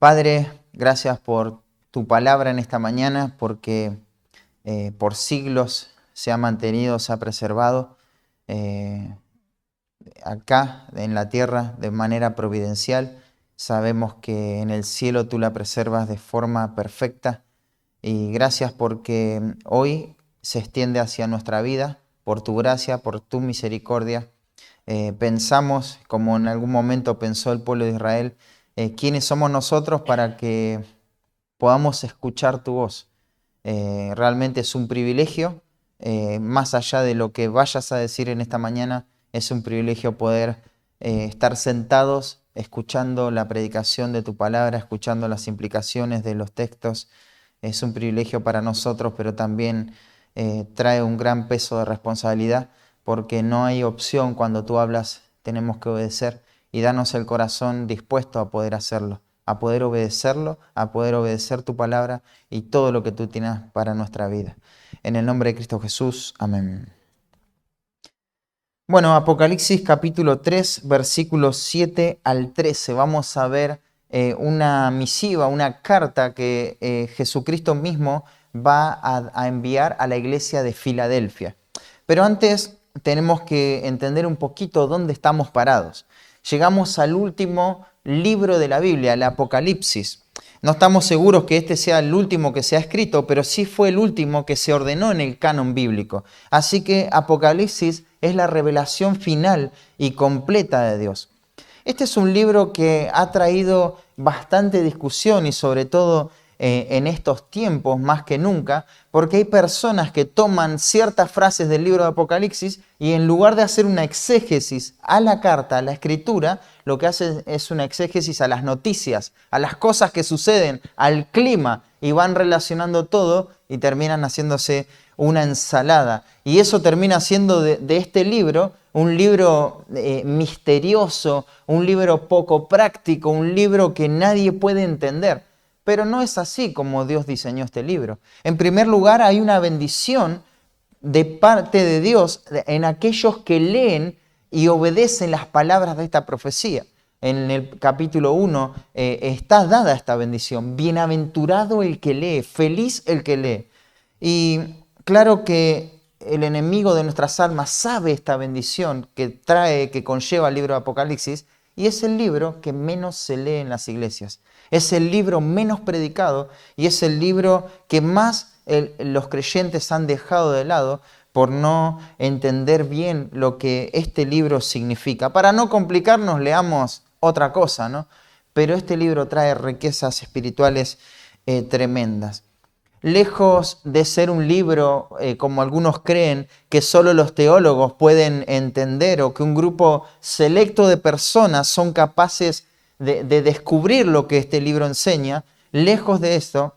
Padre, gracias por tu palabra en esta mañana, porque por siglos se ha mantenido, se ha preservado eh, acá en la tierra de manera providencial. Sabemos que en el cielo tú la preservas de forma perfecta y gracias porque hoy se extiende hacia nuestra vida por tu gracia, por tu misericordia. Pensamos, como en algún momento pensó el pueblo de Israel, quiénes somos nosotros para que podamos escuchar tu voz. Realmente es un privilegio, más allá de lo que vayas a decir en esta mañana, es un privilegio poder estar sentados escuchando la predicación de tu palabra, escuchando las implicaciones de los textos. Es un privilegio para nosotros, pero también trae un gran peso de responsabilidad, porque no hay opción cuando tú hablas, tenemos que obedecer y darnos el corazón dispuesto a poder hacerlo, a poder obedecerlo, a poder obedecer tu palabra y todo lo que tú tienes para nuestra vida. En el nombre de Cristo Jesús, amén. Bueno, Apocalipsis capítulo 3, versículos 7 al 13. Vamos a ver una misiva, una carta que Jesucristo mismo va a enviar a la iglesia de Filadelfia. Pero antes tenemos que entender un poquito dónde estamos parados. Llegamos al último libro de la Biblia, el Apocalipsis. No estamos seguros que este sea el último que se ha escrito, pero sí fue el último que se ordenó en el canon bíblico. Así que Apocalipsis es la revelación final y completa de Dios. Este es un libro que ha traído bastante discusión y sobre todo en estos tiempos más que nunca, porque hay personas que toman ciertas frases del libro de Apocalipsis y en lugar de hacer una exégesis a la carta, a la escritura, lo que hacen es una exégesis a las noticias, a las cosas que suceden, al clima, y van relacionando todo y terminan haciéndose una ensalada. Y eso termina siendo de este libro un libro misterioso, un libro poco práctico, un libro que nadie puede entender. Pero no es así como Dios diseñó este libro. En primer lugar, hay una bendición de parte de Dios en aquellos que leen y obedecen las palabras de esta profecía. En el capítulo 1 está dada esta bendición. Bienaventurado el que lee, feliz el que lee. Y claro que el enemigo de nuestras almas sabe esta bendición que conlleva el libro de Apocalipsis, y es el libro que menos se lee en las iglesias. Es el libro menos predicado y es el libro que más los creyentes han dejado de lado por no entender bien lo que este libro significa. Para no complicarnos, leamos otra cosa, ¿no? Pero este libro trae riquezas espirituales tremendas. Lejos de ser un libro, como algunos creen, que solo los teólogos pueden entender o que un grupo selecto de personas son capaces de descubrir lo que este libro enseña, lejos de esto,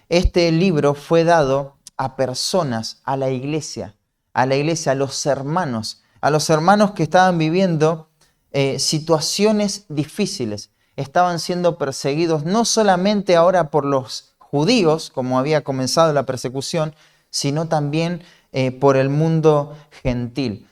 este libro fue dado a personas, a la iglesia, a los hermanos que estaban viviendo situaciones difíciles, estaban siendo perseguidos no solamente ahora por los judíos, como había comenzado la persecución, sino también por el mundo gentil.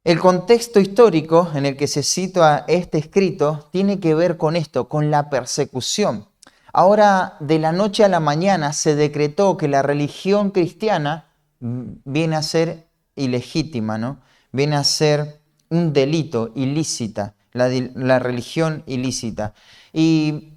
El contexto histórico en el que se cita este escrito tiene que ver con esto, con la persecución. Ahora, de la noche a la mañana se decretó que la religión cristiana viene a ser ilegítima, ¿no? Viene a ser un delito, ilícita, la religión ilícita. Y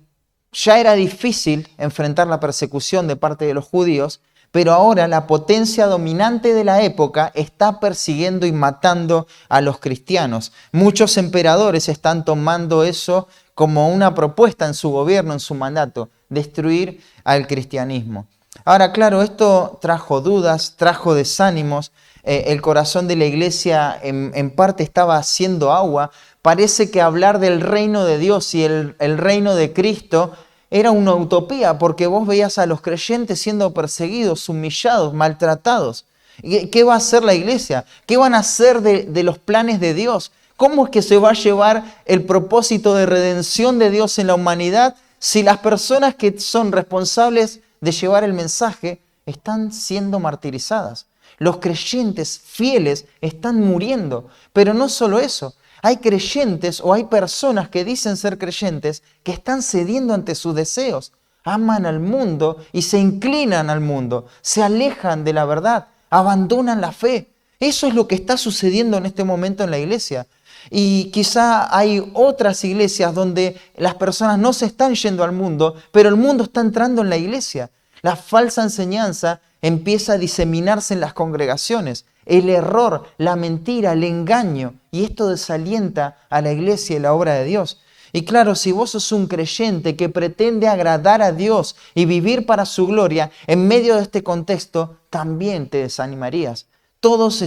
ya era difícil enfrentar la persecución de parte de los judíos, pero ahora la potencia dominante de la época está persiguiendo y matando a los cristianos. Muchos emperadores están tomando eso como una propuesta en su gobierno, en su mandato, destruir al cristianismo. Ahora, claro, esto trajo dudas, trajo desánimos. El corazón de la iglesia en parte estaba haciendo agua. Parece que hablar del reino de Dios y el reino de Cristo era una utopía, porque vos veías a los creyentes siendo perseguidos, humillados, maltratados. ¿Qué va a hacer la iglesia? ¿Qué van a hacer de los planes de Dios? ¿Cómo es que se va a llevar el propósito de redención de Dios en la humanidad si las personas que son responsables de llevar el mensaje están siendo martirizadas? Los creyentes fieles están muriendo, pero no solo eso. Hay creyentes o hay personas que dicen ser creyentes que están cediendo ante sus deseos. Aman al mundo y se inclinan al mundo, se alejan de la verdad, abandonan la fe. Eso es lo que está sucediendo en este momento en la iglesia. Y quizá hay otras iglesias donde las personas no se están yendo al mundo, pero el mundo está entrando en la iglesia. La falsa enseñanza empieza a diseminarse en las congregaciones. El error, la mentira, el engaño. Y esto desalienta a la iglesia y la obra de Dios. Y claro, si vos sos un creyente que pretende agradar a Dios y vivir para su gloria, en medio de este contexto también te desanimarías. Todos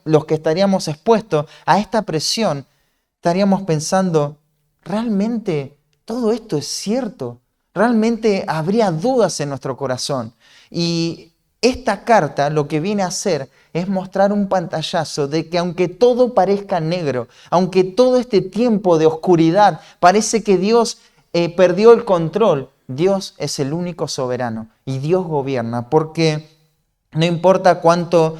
los que estaríamos expuestos a esta presión, estaríamos pensando, ¿realmente todo esto es cierto? ¿Realmente habría dudas en nuestro corazón? Y esta carta lo que viene a hacer es mostrar un pantallazo de que aunque todo parezca negro, aunque todo este tiempo de oscuridad parece que Dios perdió el control, Dios es el único soberano y Dios gobierna, porque no importa cuánto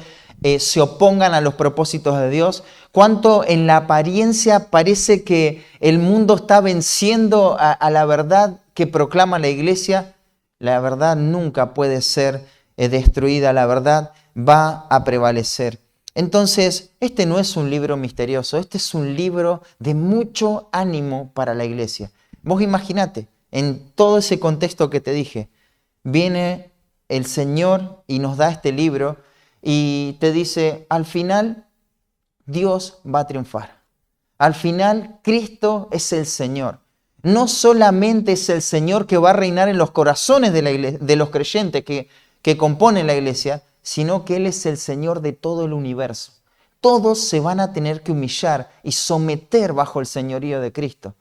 se opongan a los propósitos de Dios, cuánto en la apariencia parece que el mundo está venciendo a la verdad que proclama la iglesia, la verdad nunca puede ser destruida, la verdad va a prevalecer. Entonces, este no es un libro misterioso, este es un libro de mucho ánimo para la iglesia. Vos imaginate, en todo ese contexto que te dije, viene el Señor y nos da este libro y te dice, al final Dios va a triunfar. Al final Cristo es el Señor. No solamente es el Señor que va a reinar en los corazones de los creyentes que componen la iglesia, sino que Él es el Señor de todo el universo. Todos se van a tener que humillar y someter bajo el señorío de Cristo.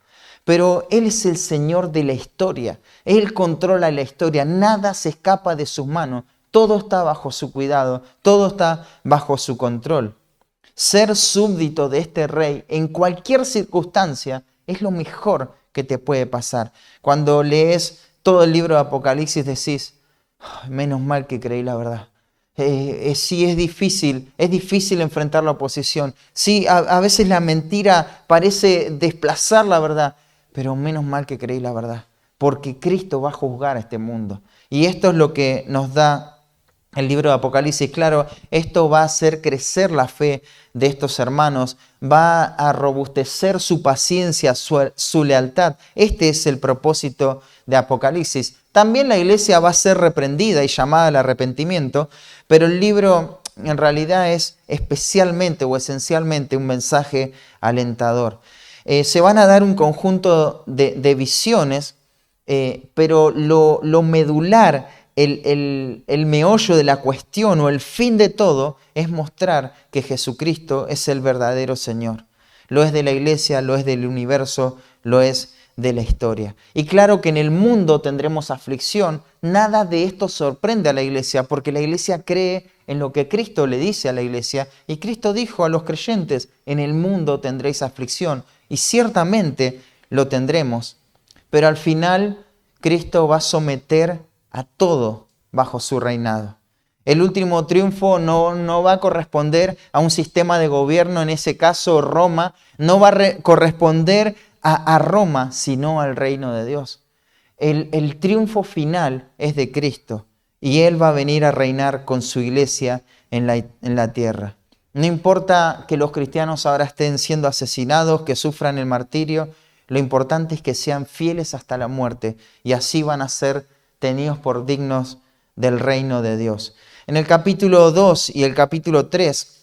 Pero Él es el Señor de la historia. Él controla la historia. Nada se escapa de sus manos. Todo está bajo su cuidado. Todo está bajo su control. Ser súbdito de este rey en cualquier circunstancia es lo mejor que te puede pasar. Cuando lees todo el libro de Apocalipsis decís, menos mal que creí la verdad. Sí, es difícil enfrentar la oposición. Sí, a veces la mentira parece desplazar la verdad, pero menos mal que creí la verdad, porque Cristo va a juzgar a este mundo. Y esto es lo que nos da el libro de Apocalipsis. Claro, esto va a hacer crecer la fe de estos hermanos, va a robustecer su paciencia, su lealtad. Este es el propósito de Apocalipsis. También la iglesia va a ser reprendida y llamada al arrepentimiento, pero el libro en realidad es especialmente o esencialmente un mensaje alentador. Se van a dar un conjunto de visiones, pero lo medular, el meollo de la cuestión o el fin de todo es mostrar que Jesucristo es el verdadero Señor. Lo es de la iglesia, lo es del universo, lo es de la historia. Y claro que en el mundo tendremos aflicción. Nada de esto sorprende a la iglesia porque la iglesia cree en lo que Cristo le dice a la iglesia. Y Cristo dijo a los creyentes, en el mundo tendréis aflicción. Y ciertamente lo tendremos. Pero al final Cristo va a someter a todo bajo su reinado. El último triunfo no va a corresponder a un sistema de gobierno, en ese caso Roma, no va a corresponder a Roma, sino al reino de Dios. El triunfo final es de Cristo y Él va a venir a reinar con su iglesia en la tierra. No importa que los cristianos ahora estén siendo asesinados, que sufran el martirio, lo importante es que sean fieles hasta la muerte y así van a ser tenidos por dignos del reino de Dios. En el capítulo 2 y el capítulo 3,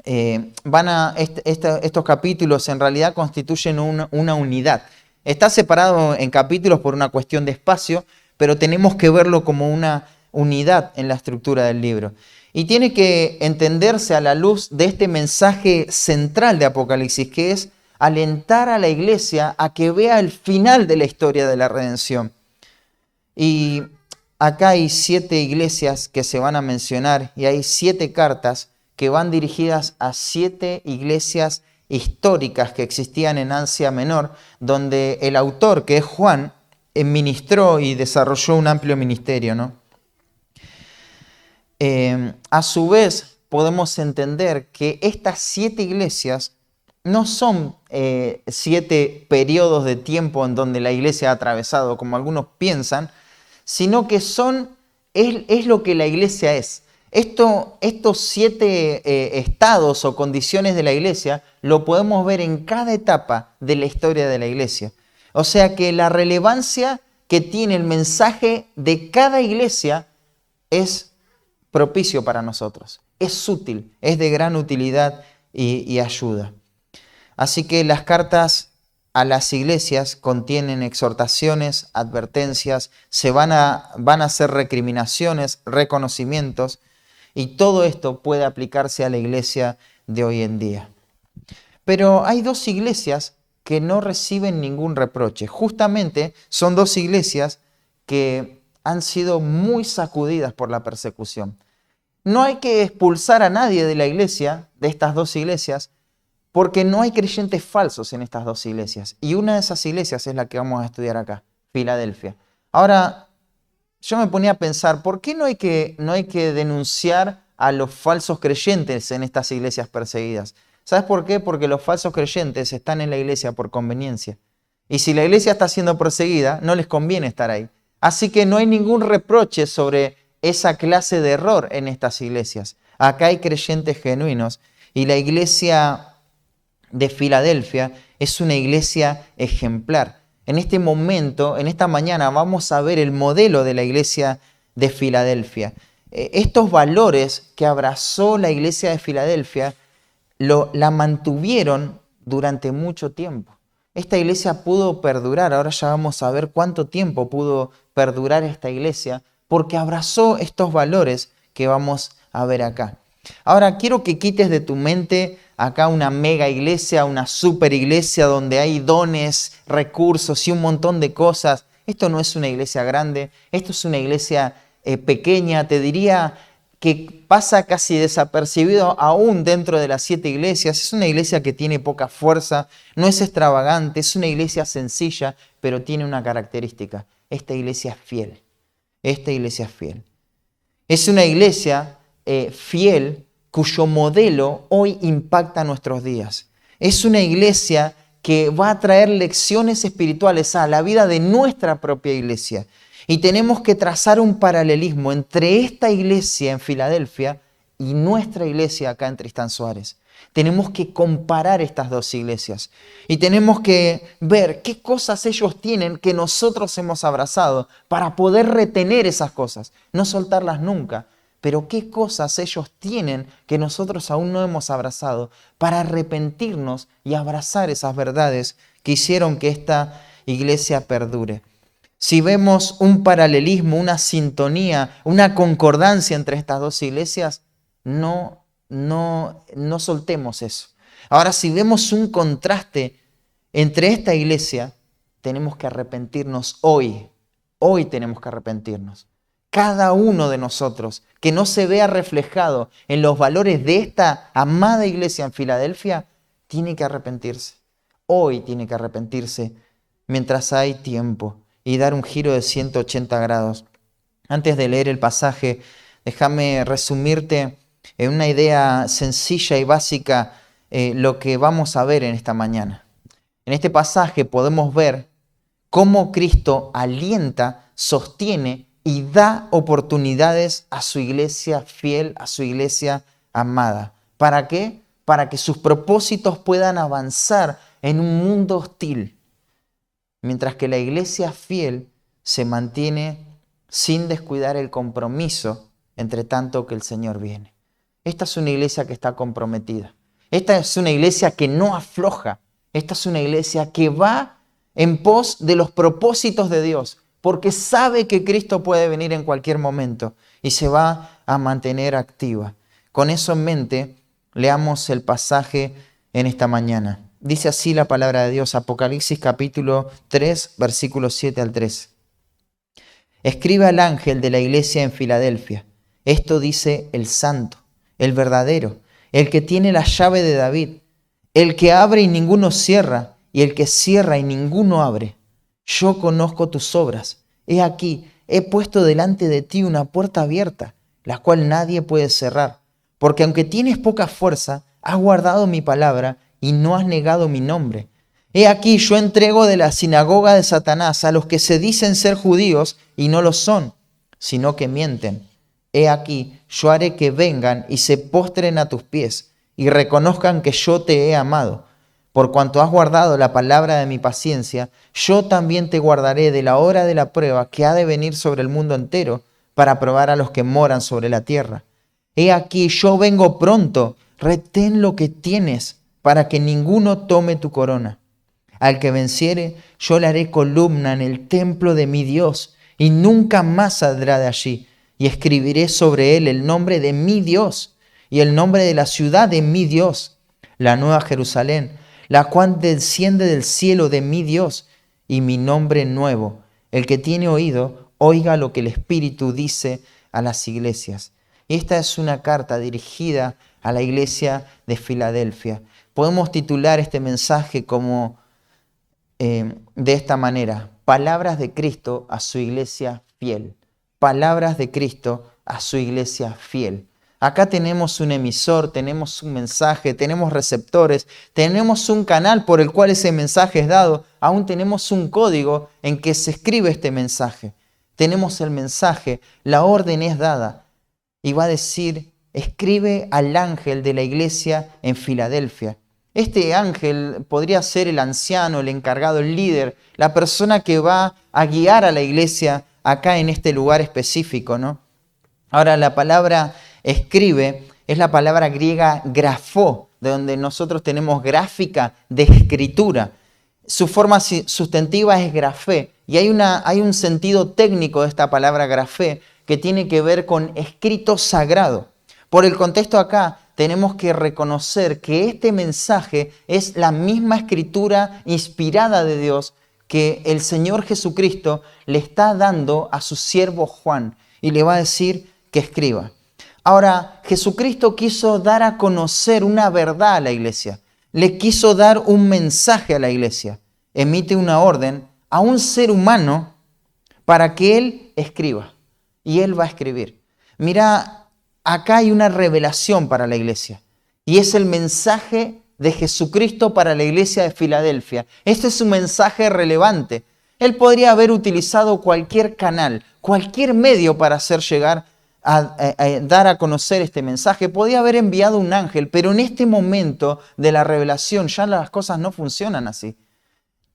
estos capítulos en realidad constituyen una unidad. Está separado en capítulos por una cuestión de espacio, pero tenemos que verlo como una unidad en la estructura del libro. Y tiene que entenderse a la luz de este mensaje central de Apocalipsis, que es alentar a la iglesia a que vea el final de la historia de la redención. Y acá hay 7 iglesias que se van a mencionar y hay 7 cartas que van dirigidas a 7 iglesias históricas que existían en Asia Menor, donde el autor, que es Juan, ministró y desarrolló un amplio ministerio, ¿no? A su vez, podemos entender que estas 7 iglesias no son 7 periodos de tiempo en donde la iglesia ha atravesado, como algunos piensan, sino que es lo que la iglesia es. Estos 7 estados o condiciones de la iglesia lo podemos ver en cada etapa de la historia de la iglesia. O sea que la relevancia que tiene el mensaje de cada iglesia es propicio para nosotros. Es útil, es de gran utilidad y ayuda. Así que las cartas a las iglesias contienen exhortaciones, advertencias, van a hacer recriminaciones, reconocimientos, y todo esto puede aplicarse a la iglesia de hoy en día. Pero hay 2 iglesias que no reciben ningún reproche. Justamente son 2 iglesias que han sido muy sacudidas por la persecución. No hay que expulsar a nadie de la iglesia, de estas 2 iglesias, porque no hay creyentes falsos en estas 2 iglesias. Y una de esas iglesias es la que vamos a estudiar acá, Filadelfia. Ahora, yo me ponía a pensar, ¿por qué no hay que denunciar a los falsos creyentes en estas iglesias perseguidas? ¿Sabes por qué? Porque los falsos creyentes están en la iglesia por conveniencia. Y si la iglesia está siendo perseguida, no les conviene estar ahí. Así que no hay ningún reproche sobre esa clase de error en estas iglesias. Acá hay creyentes genuinos y la iglesia de Filadelfia es una iglesia ejemplar. En este momento, en esta mañana, vamos a ver el modelo de la iglesia de Filadelfia. Estos valores que abrazó la iglesia de Filadelfia la mantuvieron durante mucho tiempo. Esta iglesia pudo perdurar, ahora ya vamos a ver cuánto tiempo pudo perdurar esta iglesia, porque abrazó estos valores que vamos a ver acá. Ahora quiero que quites de tu mente acá una mega iglesia, una super iglesia donde hay dones, recursos y un montón de cosas. Esto no es una iglesia grande, esto es una iglesia pequeña, te diría que pasa casi desapercibido aún dentro de las 7 iglesias. Es una iglesia que tiene poca fuerza, no es extravagante, es una iglesia sencilla, pero tiene una característica. Esta iglesia es fiel. Esta iglesia es fiel. Es una iglesia fiel cuyo modelo hoy impacta nuestros días. Es una iglesia que va a traer lecciones espirituales a la vida de nuestra propia iglesia. Y tenemos que trazar un paralelismo entre esta iglesia en Filadelfia y nuestra iglesia acá en Tristán Suárez. Tenemos que comparar estas 2 iglesias y tenemos que ver qué cosas ellos tienen que nosotros hemos abrazado para poder retener esas cosas, no soltarlas nunca, pero qué cosas ellos tienen que nosotros aún no hemos abrazado para arrepentirnos y abrazar esas verdades que hicieron que esta iglesia perdure. Si vemos un paralelismo, una sintonía, una concordancia entre estas 2 iglesias, no soltemos eso. Ahora, si vemos un contraste entre esta iglesia, tenemos que arrepentirnos hoy. Hoy tenemos que arrepentirnos. Cada uno de nosotros que no se vea reflejado en los valores de esta amada iglesia en Filadelfia, tiene que arrepentirse. Hoy tiene que arrepentirse mientras hay tiempo y dar un giro de 180 grados. Antes de leer el pasaje, déjame resumirte en una idea sencilla y básica lo que vamos a ver en esta mañana. En este pasaje podemos ver cómo Cristo alienta, sostiene y da oportunidades a su iglesia fiel, a su iglesia amada. ¿Para qué? Para que sus propósitos puedan avanzar en un mundo hostil. Mientras que la iglesia fiel se mantiene sin descuidar el compromiso entre tanto que el Señor viene. Esta es una iglesia que está comprometida. Esta es una iglesia que no afloja. Esta es una iglesia que va en pos de los propósitos de Dios, porque sabe que Cristo puede venir en cualquier momento y se va a mantener activa. Con eso en mente, leamos el pasaje en esta mañana. Dice así la palabra de Dios, Apocalipsis capítulo 3, versículos 7 al 13. Escribe al ángel de la iglesia en Filadelfia. Esto dice el santo, el verdadero, el que tiene la llave de David, el que abre y ninguno cierra, y el que cierra y ninguno abre. Yo conozco tus obras. He aquí, he puesto delante de ti una puerta abierta, la cual nadie puede cerrar. Porque aunque tienes poca fuerza, has guardado mi palabra y no has negado mi nombre. He aquí, yo entrego de la sinagoga de Satanás a los que se dicen ser judíos y no lo son, sino que mienten. He aquí, yo haré que vengan y se postren a tus pies y reconozcan que yo te he amado. Por cuanto has guardado la palabra de mi paciencia, yo también te guardaré de la hora de la prueba que ha de venir sobre el mundo entero para probar a los que moran sobre la tierra. He aquí, yo vengo pronto, retén lo que tienes para que ninguno tome tu corona. Al que venciere, yo le haré columna en el templo de mi Dios y nunca más saldrá de allí. Y escribiré sobre él el nombre de mi Dios y el nombre de la ciudad de mi Dios, la nueva Jerusalén, la cual desciende del cielo de mi Dios, y mi nombre nuevo. El que tiene oído, oiga lo que el Espíritu dice a las iglesias. Y esta es una carta dirigida a la iglesia de Filadelfia. Podemos titular este mensaje como de esta manera: palabras de Cristo a su iglesia fiel. Palabras de Cristo a su iglesia fiel. Acá tenemos un emisor, tenemos un mensaje, tenemos receptores, tenemos un canal por el cual ese mensaje es dado, aún tenemos un código en que se escribe este mensaje. Tenemos el mensaje, la orden es dada y va a decir: escribe al ángel de la iglesia en Filadelfia. Este ángel podría ser el anciano, el encargado, el líder, la persona que va a guiar a la iglesia acá en este lugar específico, ¿no? Ahora, la palabra escribe es la palabra griega grafó, de donde nosotros tenemos gráfica de escritura. Su forma sustantiva es grafé, y hay un sentido técnico de esta palabra grafé que tiene que ver con escrito sagrado. Por el contexto acá, tenemos que reconocer que este mensaje es la misma escritura inspirada de Dios que el Señor Jesucristo le está dando a su siervo Juan y le va a decir que escriba. Ahora, Jesucristo quiso dar a conocer una verdad a la iglesia. Le quiso dar un mensaje a la iglesia. Emite una orden a un ser humano para que él escriba. Y él va a escribir. Mira, acá hay una revelación para la iglesia. Y es el mensaje de Jesucristo para la iglesia de Filadelfia. Este es un mensaje relevante. Él podría haber utilizado cualquier canal, cualquier medio para hacer llegar a dar a conocer este mensaje. Podía haber enviado un ángel, pero en este momento de la revelación ya las cosas no funcionan así.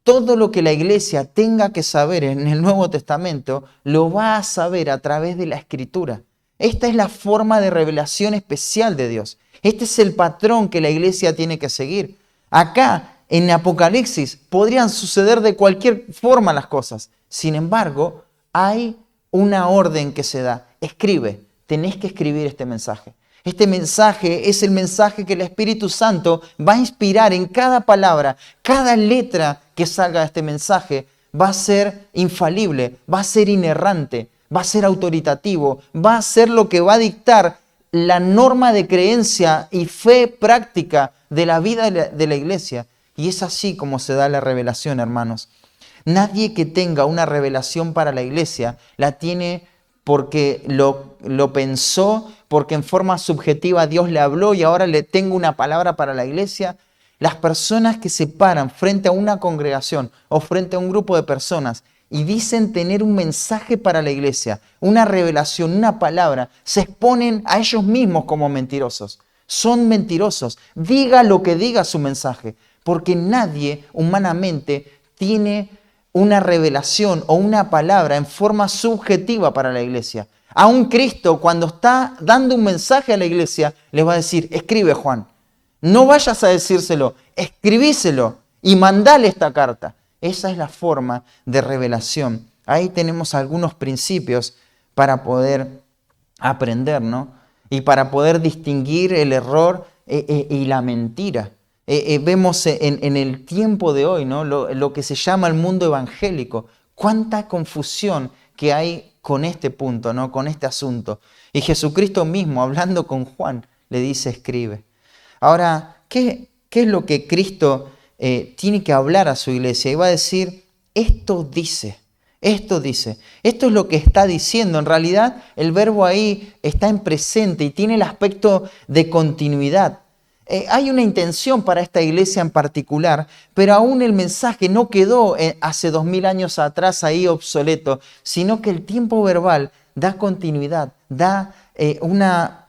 Todo lo que la iglesia tenga que saber en el Nuevo Testamento lo va a saber a través de la Escritura. Esta es la forma de revelación especial de Dios. Este es el patrón que la iglesia tiene que seguir. Acá, en Apocalipsis, podrían suceder de cualquier forma las cosas. Sin embargo, hay una orden que se da. Escribe, tenés que escribir este mensaje. Este mensaje es el mensaje que el Espíritu Santo va a inspirar en cada palabra, cada letra que salga de este mensaje va a ser infalible, va a ser inerrante, va a ser autoritativo, va a ser lo que va a dictar la norma de creencia y fe práctica de la vida de la iglesia. Y es así como se da la revelación, hermanos. Nadie que tenga una revelación para la iglesia la tiene porque lo pensó, porque en forma subjetiva Dios le habló y ahora le tengo una palabra para la iglesia. Las personas que se paran frente a una congregación o frente a un grupo de personas y dicen tener un mensaje para la iglesia, una revelación, una palabra, se exponen a ellos mismos como mentirosos. Son mentirosos. Diga lo que diga su mensaje, porque nadie humanamente tiene una revelación o una palabra en forma subjetiva para la iglesia. Aún Cristo, cuando está dando un mensaje a la iglesia, les va a decir: escribe, Juan. No vayas a decírselo, escribíselo y mandale esta carta. Esa es la forma de revelación. Ahí tenemos algunos principios para poder aprender, ¿no? Y para poder distinguir el error y la mentira. Vemos en el tiempo de hoy, ¿no? Lo que se llama el mundo evangélico. Cuánta confusión que hay con este punto, ¿no? Con este asunto. Y Jesucristo mismo, hablando con Juan, le dice: escribe. Ahora, ¿qué es lo que Cristo tiene que hablar a su iglesia? Y va a decir: esto dice. Esto dice. Esto es lo que está diciendo. En realidad, el verbo ahí está en presente y tiene el aspecto de continuidad. Hay una intención para esta iglesia en particular, pero aún el mensaje no quedó hace 2000 años atrás ahí obsoleto, sino que el tiempo verbal da continuidad, da una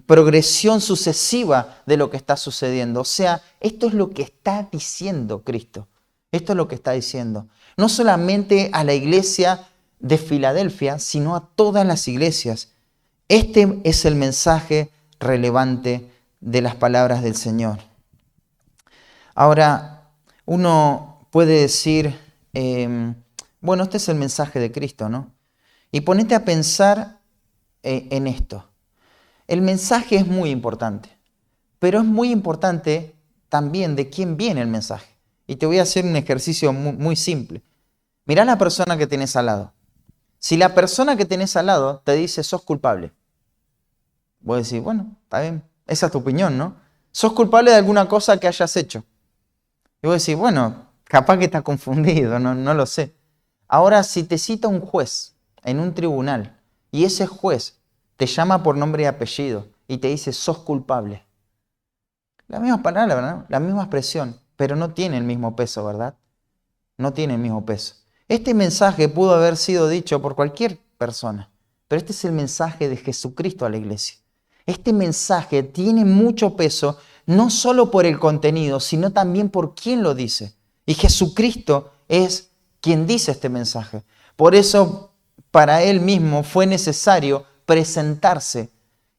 progresión sucesiva de lo que está sucediendo. O sea, esto es lo que está diciendo Cristo. Esto es lo que está diciendo. No solamente a la iglesia de Filadelfia, sino a todas las iglesias. Este es el mensaje relevante de las palabras del Señor. Ahora, uno puede decir, bueno, este es el mensaje de Cristo, ¿no? Y ponete a pensar en esto. El mensaje es muy importante, pero es muy importante también de quién viene el mensaje. Y te voy a hacer un ejercicio muy, muy simple. Mirá a la persona que tenés al lado. Si la persona que tenés al lado te dice, sos culpable, vos decís, bueno, está bien, esa es tu opinión, ¿no? Sos culpable de alguna cosa que hayas hecho. Y vos decís, bueno, capaz que está confundido, no lo sé. Ahora, si te cita un juez en un tribunal y ese juez te llama por nombre y apellido y te dice, sos culpable. La misma palabra, ¿no? La misma expresión, pero no tiene el mismo peso, ¿verdad? No tiene el mismo peso. Este mensaje pudo haber sido dicho por cualquier persona, pero este es el mensaje de Jesucristo a la iglesia. Este mensaje tiene mucho peso, no solo por el contenido, sino también por quién lo dice. Y Jesucristo es quien dice este mensaje. Por eso, para él mismo fue necesario presentarse.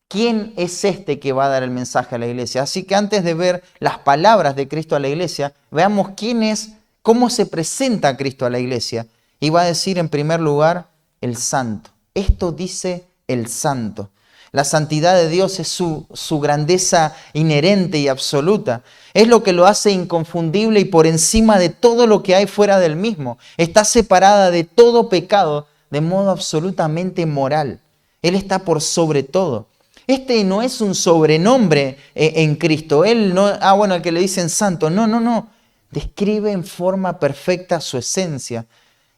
¿Quién es este que va a dar el mensaje a la iglesia? Así que antes de ver las palabras de Cristo a la iglesia, veamos quién es, cómo se presenta Cristo a la iglesia. Y va a decir en primer lugar, el santo. Esto dice el santo. La santidad de Dios es su grandeza inherente y absoluta. Es lo que lo hace inconfundible y por encima de todo lo que hay fuera del mismo. Está separada de todo pecado de modo absolutamente moral. Él está por sobre todo. Este no es un sobrenombre en Cristo. Él no, bueno, al que le dicen santo. No. Describe en forma perfecta su esencia.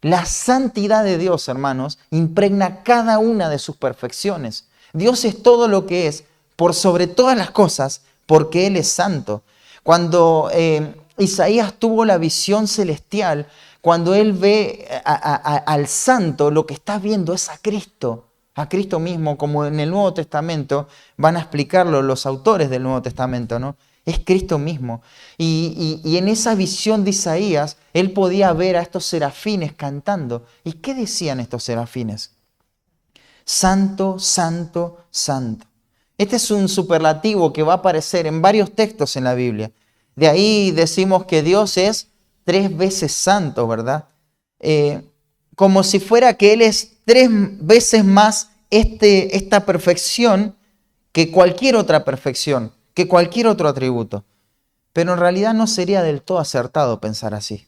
La santidad de Dios, hermanos, impregna cada una de sus perfecciones. Dios es todo lo que es, por sobre todas las cosas, porque Él es santo. Cuando Isaías tuvo la visión celestial, cuando él ve al santo, lo que está viendo es a Cristo mismo, como en el Nuevo Testamento van a explicarlo los autores del Nuevo Testamento, ¿no? Es Cristo mismo. Y en esa visión de Isaías, él podía ver a estos serafines cantando. ¿Y qué decían estos serafines? Santo, santo, santo. Este es un superlativo que va a aparecer en varios textos en la Biblia. De ahí decimos que Dios es 3 veces santo, ¿verdad? Como si fuera que Él es 3 veces más esta perfección que cualquier otra perfección, que cualquier otro atributo. Pero en realidad no sería del todo acertado pensar así,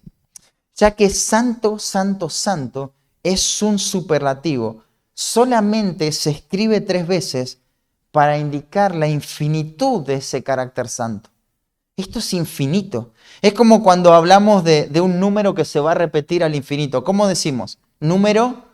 ya que santo, santo, santo es un superlativo. Solamente se escribe 3 veces para indicar la infinitud de ese carácter santo. Esto es infinito. Es como cuando hablamos de un número que se va a repetir al infinito. ¿Cómo decimos? Número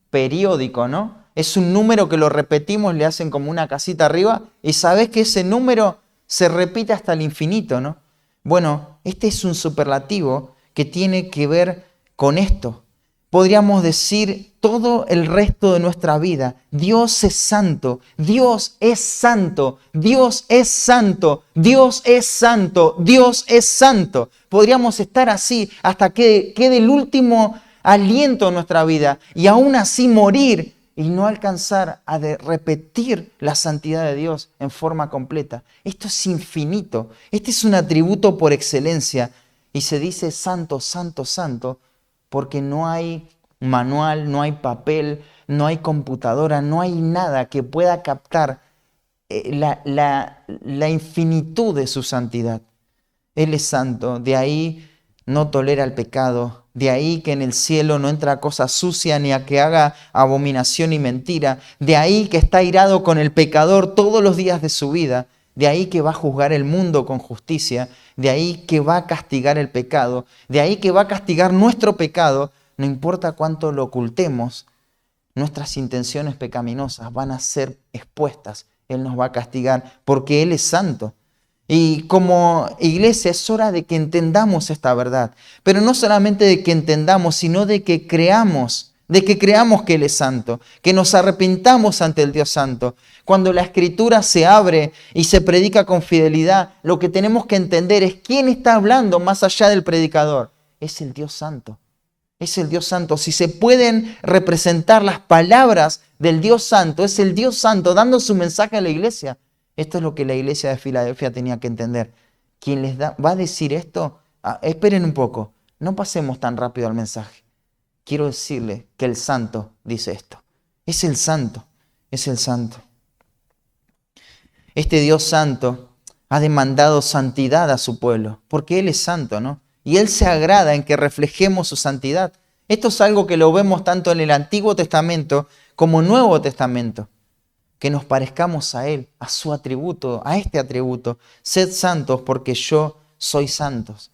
periódico, ¿no? Es un número que lo repetimos, le hacen como una casita arriba y sabes que ese número se repite hasta el infinito, ¿no? Bueno, este es un superlativo que tiene que ver con esto. Podríamos decir todo el resto de nuestra vida, Dios es santo, Dios es santo, Dios es santo, Dios es santo, Dios es santo. Podríamos estar así hasta que quede el último aliento en nuestra vida y aún así morir y no alcanzar a repetir la santidad de Dios en forma completa. Esto es infinito, este es un atributo por excelencia y se dice santo, santo, santo, porque no hay manual, no hay papel, no hay computadora, no hay nada que pueda captar la infinitud de su santidad. Él es santo, de ahí no tolera el pecado, de ahí que en el cielo no entra cosa sucia ni a que haga abominación y mentira, de ahí que está irado con el pecador todos los días de su vida, de ahí que va a juzgar el mundo con justicia, de ahí que va a castigar el pecado, de ahí que va a castigar nuestro pecado, no importa cuánto lo ocultemos, nuestras intenciones pecaminosas van a ser expuestas. Él nos va a castigar porque Él es santo. Y como iglesia es hora de que entendamos esta verdad. Pero no solamente de que entendamos, sino de que creamos que Él es santo, que nos arrepintamos ante el Dios santo. Cuando la Escritura se abre y se predica con fidelidad, lo que tenemos que entender es quién está hablando más allá del predicador. Es el Dios santo. Es el Dios santo. Si se pueden representar las palabras del Dios santo, es el Dios santo dando su mensaje a la iglesia. Esto es lo que la iglesia de Filadelfia tenía que entender. Quien va a decir esto, esperen un poco, no pasemos tan rápido al mensaje. Quiero decirle que el santo dice esto. Es el santo, es el santo. Este Dios santo ha demandado santidad a su pueblo, porque Él es santo, ¿no? Y Él se agrada en que reflejemos su santidad. Esto es algo que lo vemos tanto en el Antiguo Testamento como Nuevo Testamento. Que nos parezcamos a Él, a su atributo, a este atributo. Sed santos porque yo soy santos.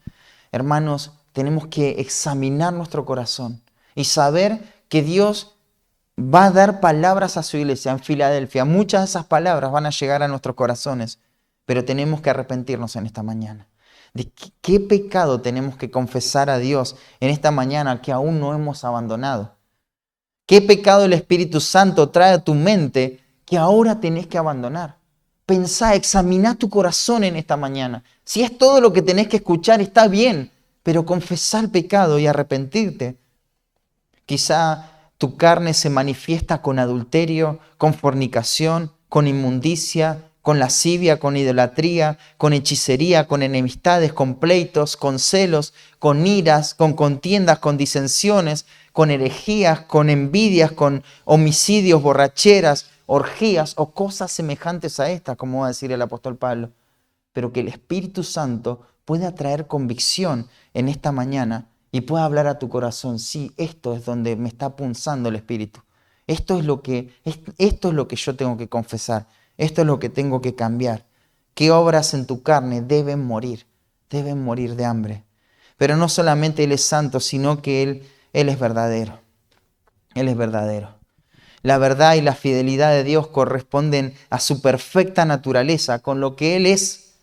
Hermanos, tenemos que examinar nuestro corazón y saber que Dios va a dar palabras a su iglesia en Filadelfia. Muchas de esas palabras van a llegar a nuestros corazones, pero tenemos que arrepentirnos en esta mañana. ¿De qué pecado tenemos que confesar a Dios en esta mañana que aún no hemos abandonado? ¿Qué pecado el Espíritu Santo trae a tu mente que ahora tenés que abandonar? Pensá, examiná tu corazón en esta mañana. Si es todo lo que tenés que escuchar, está bien, pero confesá el pecado y arrepentirte. Quizá tu carne se manifiesta con adulterio, con fornicación, con inmundicia, con lascivia, con idolatría, con hechicería, con enemistades, con pleitos, con celos, con iras, con contiendas, con disensiones, con herejías, con envidias, con homicidios, borracheras, orgías o cosas semejantes a estas, como va a decir el apóstol Pablo. Pero que el Espíritu Santo pueda traer convicción en esta mañana y pueda hablar a tu corazón. Sí, esto es donde me está punzando el Espíritu. Esto es lo que yo tengo que confesar. Esto es lo que tengo que cambiar. ¿Qué obras en tu carne deben morir? Deben morir de hambre. Pero no solamente Él es santo, sino que Él es verdadero. Él es verdadero. La verdad y la fidelidad de Dios corresponden a su perfecta naturaleza, con lo que Él es,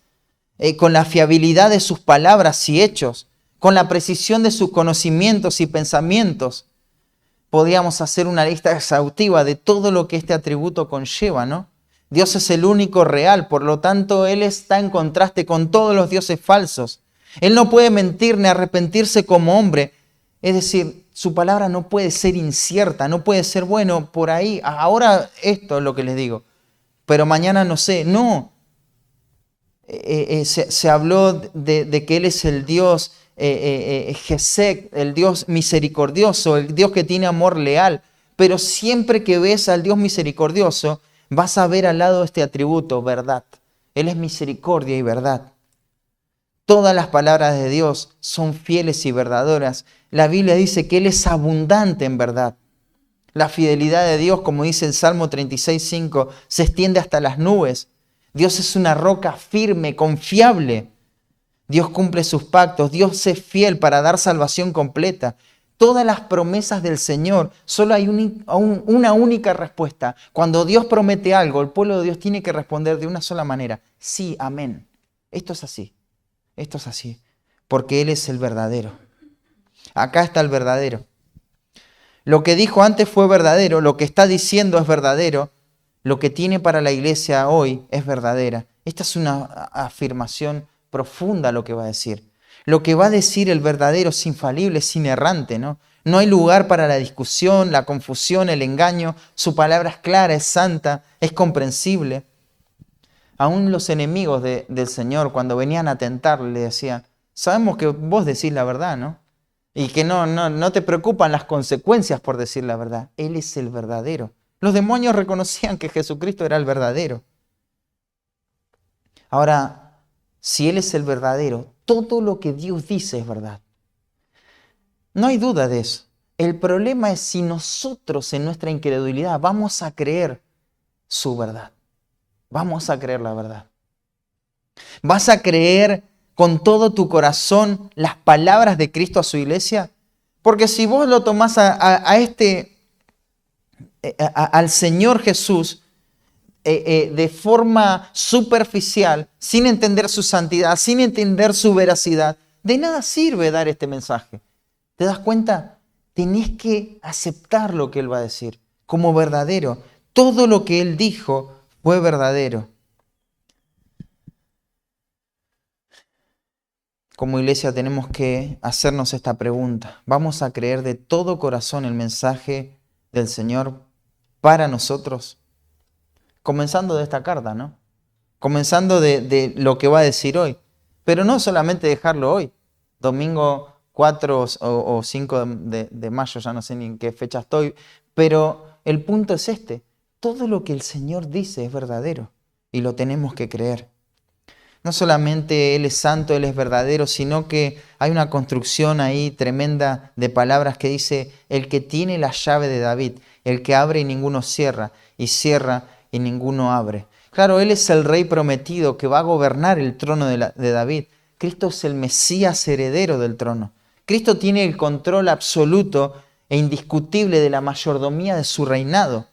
con la fiabilidad de sus palabras y hechos, con la precisión de sus conocimientos y pensamientos. Podríamos hacer una lista exhaustiva de todo lo que este atributo conlleva, ¿no? Dios es el único real, por lo tanto, Él está en contraste con todos los dioses falsos. Él no puede mentir ni arrepentirse como hombre. Es decir, su palabra no puede ser incierta, no puede ser, bueno, por ahí, ahora esto es lo que les digo, pero mañana no sé. No. Se habló de que Él es el Dios Gesed, el Dios misericordioso, el Dios que tiene amor leal. Pero siempre que ves al Dios misericordioso, vas a ver al lado este atributo, verdad. Él es misericordia y verdad. Todas las palabras de Dios son fieles y verdaderas. La Biblia dice que Él es abundante en verdad. La fidelidad de Dios, como dice el Salmo 36:5, se extiende hasta las nubes. Dios es una roca firme, confiable. Dios cumple sus pactos. Dios es fiel para dar salvación completa. Todas las promesas del Señor, solo hay una única respuesta. Cuando Dios promete algo, el pueblo de Dios tiene que responder de una sola manera. Sí, amén. Esto es así. Esto es así. Porque Él es el verdadero. Acá está el verdadero. Lo que dijo antes fue verdadero. Lo que está diciendo es verdadero. Lo que tiene para la iglesia hoy es verdadera. Esta es una afirmación profunda lo que va a decir. Lo que va a decir el verdadero es infalible, es inerrante, ¿no? No hay lugar para la discusión, la confusión, el engaño. Su palabra es clara, es santa, es comprensible. Aún los enemigos del Señor, cuando venían a tentarle, le decían, sabemos que vos decís la verdad, ¿no? Y que no te preocupan las consecuencias por decir la verdad. Él es el verdadero. Los demonios reconocían que Jesucristo era el verdadero. Ahora, si Él es el verdadero, todo lo que Dios dice es verdad. No hay duda de eso. El problema es si nosotros en nuestra incredulidad vamos a creer su verdad. Vamos a creer la verdad. ¿Vas a creer con todo tu corazón las palabras de Cristo a su iglesia? Porque si vos lo tomás al Señor Jesús, de forma superficial, sin entender su santidad, sin entender su veracidad, de nada sirve dar este mensaje. ¿Te das cuenta? Tenés que aceptar lo que Él va a decir como verdadero. Todo lo que Él dijo fue verdadero. Como iglesia tenemos que hacernos esta pregunta. ¿Vamos a creer de todo corazón el mensaje del Señor para nosotros? Comenzando de esta carta, ¿no? Comenzando de lo que va a decir hoy. Pero no solamente dejarlo hoy. Domingo 4 o 5 de mayo, ya no sé ni en qué fecha estoy. Pero el punto es este. Todo lo que el Señor dice es verdadero. Y lo tenemos que creer. No solamente Él es santo, Él es verdadero, sino que hay una construcción ahí tremenda de palabras que dice, el que tiene la llave de David, el que abre y ninguno cierra, y cierra y ninguno abre. Claro, Él es el rey prometido que va a gobernar el trono de David. Cristo es el Mesías heredero del trono. Cristo tiene el control absoluto e indiscutible de la mayordomía de su reinado.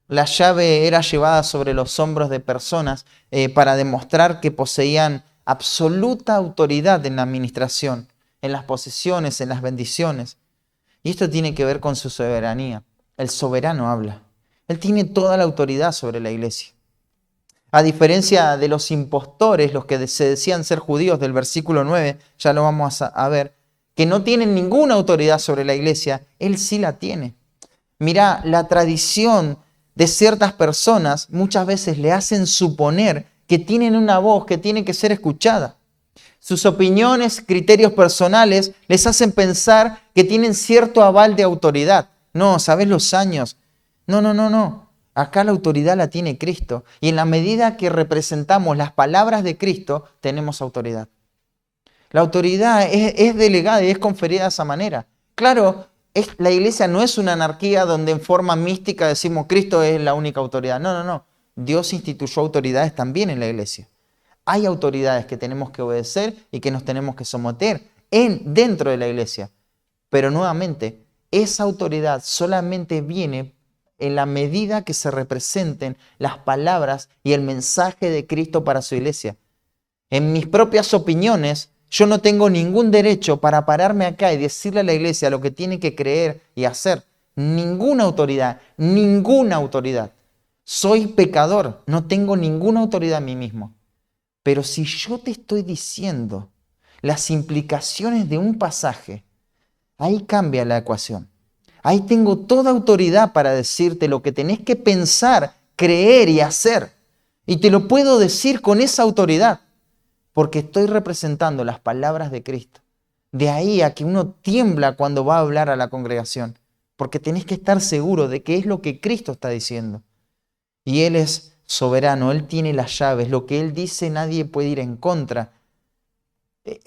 La llave era llevada sobre los hombros de personas para demostrar que poseían absoluta autoridad en la administración, en las posesiones, en las bendiciones. Y esto tiene que ver con su soberanía. El soberano habla. Él tiene toda la autoridad sobre la iglesia. A diferencia de los impostores, los que se decían ser judíos del versículo 9, ya lo vamos a ver, que no tienen ninguna autoridad sobre la iglesia, Él sí la tiene. Mirá, la tradición de ciertas personas muchas veces le hacen suponer que tienen una voz que tiene que ser escuchada. Sus opiniones, criterios personales les hacen pensar que tienen cierto aval de autoridad. No, ¿sabes los años? No. Acá la autoridad la tiene Cristo. Y en la medida que representamos las palabras de Cristo, tenemos autoridad. La autoridad es delegada y es conferida de esa manera. Claro, la iglesia no es una anarquía donde en forma mística decimos Cristo es la única autoridad. No. Dios instituyó autoridades también en la iglesia. Hay autoridades que tenemos que obedecer y que nos tenemos que someter dentro de la iglesia. Pero nuevamente, esa autoridad solamente viene en la medida que se representen las palabras y el mensaje de Cristo para su iglesia. En mis propias opiniones, yo no tengo ningún derecho para pararme acá y decirle a la iglesia lo que tiene que creer y hacer. Ninguna autoridad. Soy pecador, no tengo ninguna autoridad en mí mismo. Pero si yo te estoy diciendo las implicaciones de un pasaje, ahí cambia la ecuación. Ahí tengo toda autoridad para decirte lo que tenés que pensar, creer y hacer. Y te lo puedo decir con esa autoridad, porque estoy representando las palabras de Cristo. De ahí a que uno tiembla cuando va a hablar a la congregación, porque tenés que estar seguro de que es lo que Cristo está diciendo. Y Él es soberano, Él tiene las llaves. Lo que Él dice nadie puede ir en contra.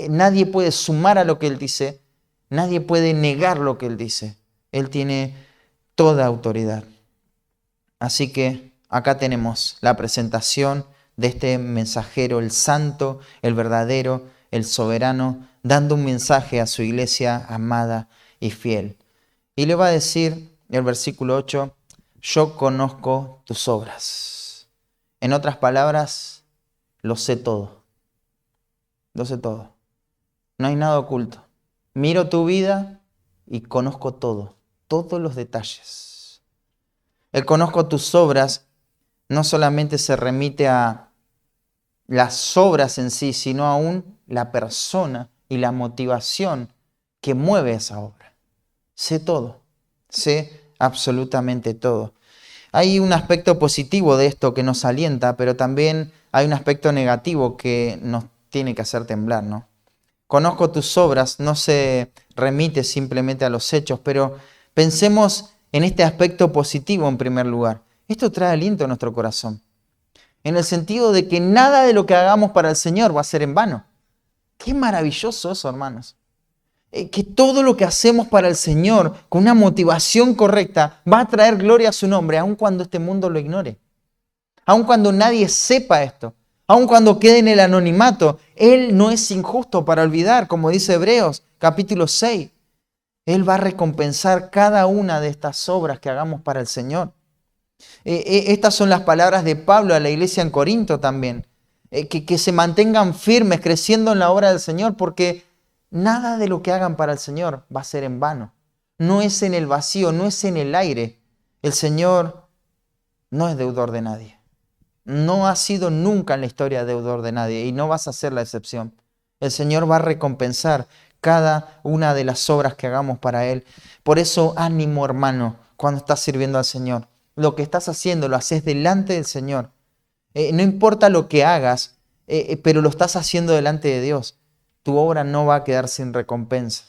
Nadie puede sumar a lo que Él dice. Nadie puede negar lo que Él dice. Él tiene toda autoridad. Así que acá tenemos la presentación de este mensajero, el santo, el verdadero, el soberano, dando un mensaje a su iglesia amada y fiel. Y le va a decir, el versículo 8, yo conozco tus obras. En otras palabras, lo sé todo. Lo sé todo. No hay nada oculto. Miro tu vida y conozco todo, todos los detalles. El conozco tus obras no solamente se remite a las obras en sí, sino aún la persona y la motivación que mueve esa obra. Sé todo, sé absolutamente todo. Hay un aspecto positivo de esto que nos alienta, pero también hay un aspecto negativo que nos tiene que hacer temblar, ¿no? Conozco tus obras, no se remite simplemente a los hechos, pero pensemos en este aspecto positivo en primer lugar. Esto trae aliento a nuestro corazón, en el sentido de que nada de lo que hagamos para el Señor va a ser en vano. Qué maravilloso eso, hermanos. Que todo lo que hacemos para el Señor con una motivación correcta va a traer gloria a su nombre, aun cuando este mundo lo ignore. Aun cuando nadie sepa esto. Aun cuando quede en el anonimato. Él no es injusto para olvidar, como dice Hebreos capítulo 6. Él va a recompensar cada una de estas obras que hagamos para el Señor. Estas son las palabras de Pablo a la iglesia en Corinto también. Que se mantengan firmes, creciendo en la obra del Señor, porque nada de lo que hagan para el Señor va a ser en vano. No es en el vacío, no es en el aire. El Señor no es deudor de nadie. No ha sido nunca en la historia deudor de nadie y no vas a ser la excepción. El Señor va a recompensar cada una de las obras que hagamos para Él. Por eso, ánimo, hermano, cuando estás sirviendo al Señor. Lo que estás haciendo lo haces delante del Señor. No importa lo que hagas, pero lo estás haciendo delante de Dios. Tu obra no va a quedar sin recompensa.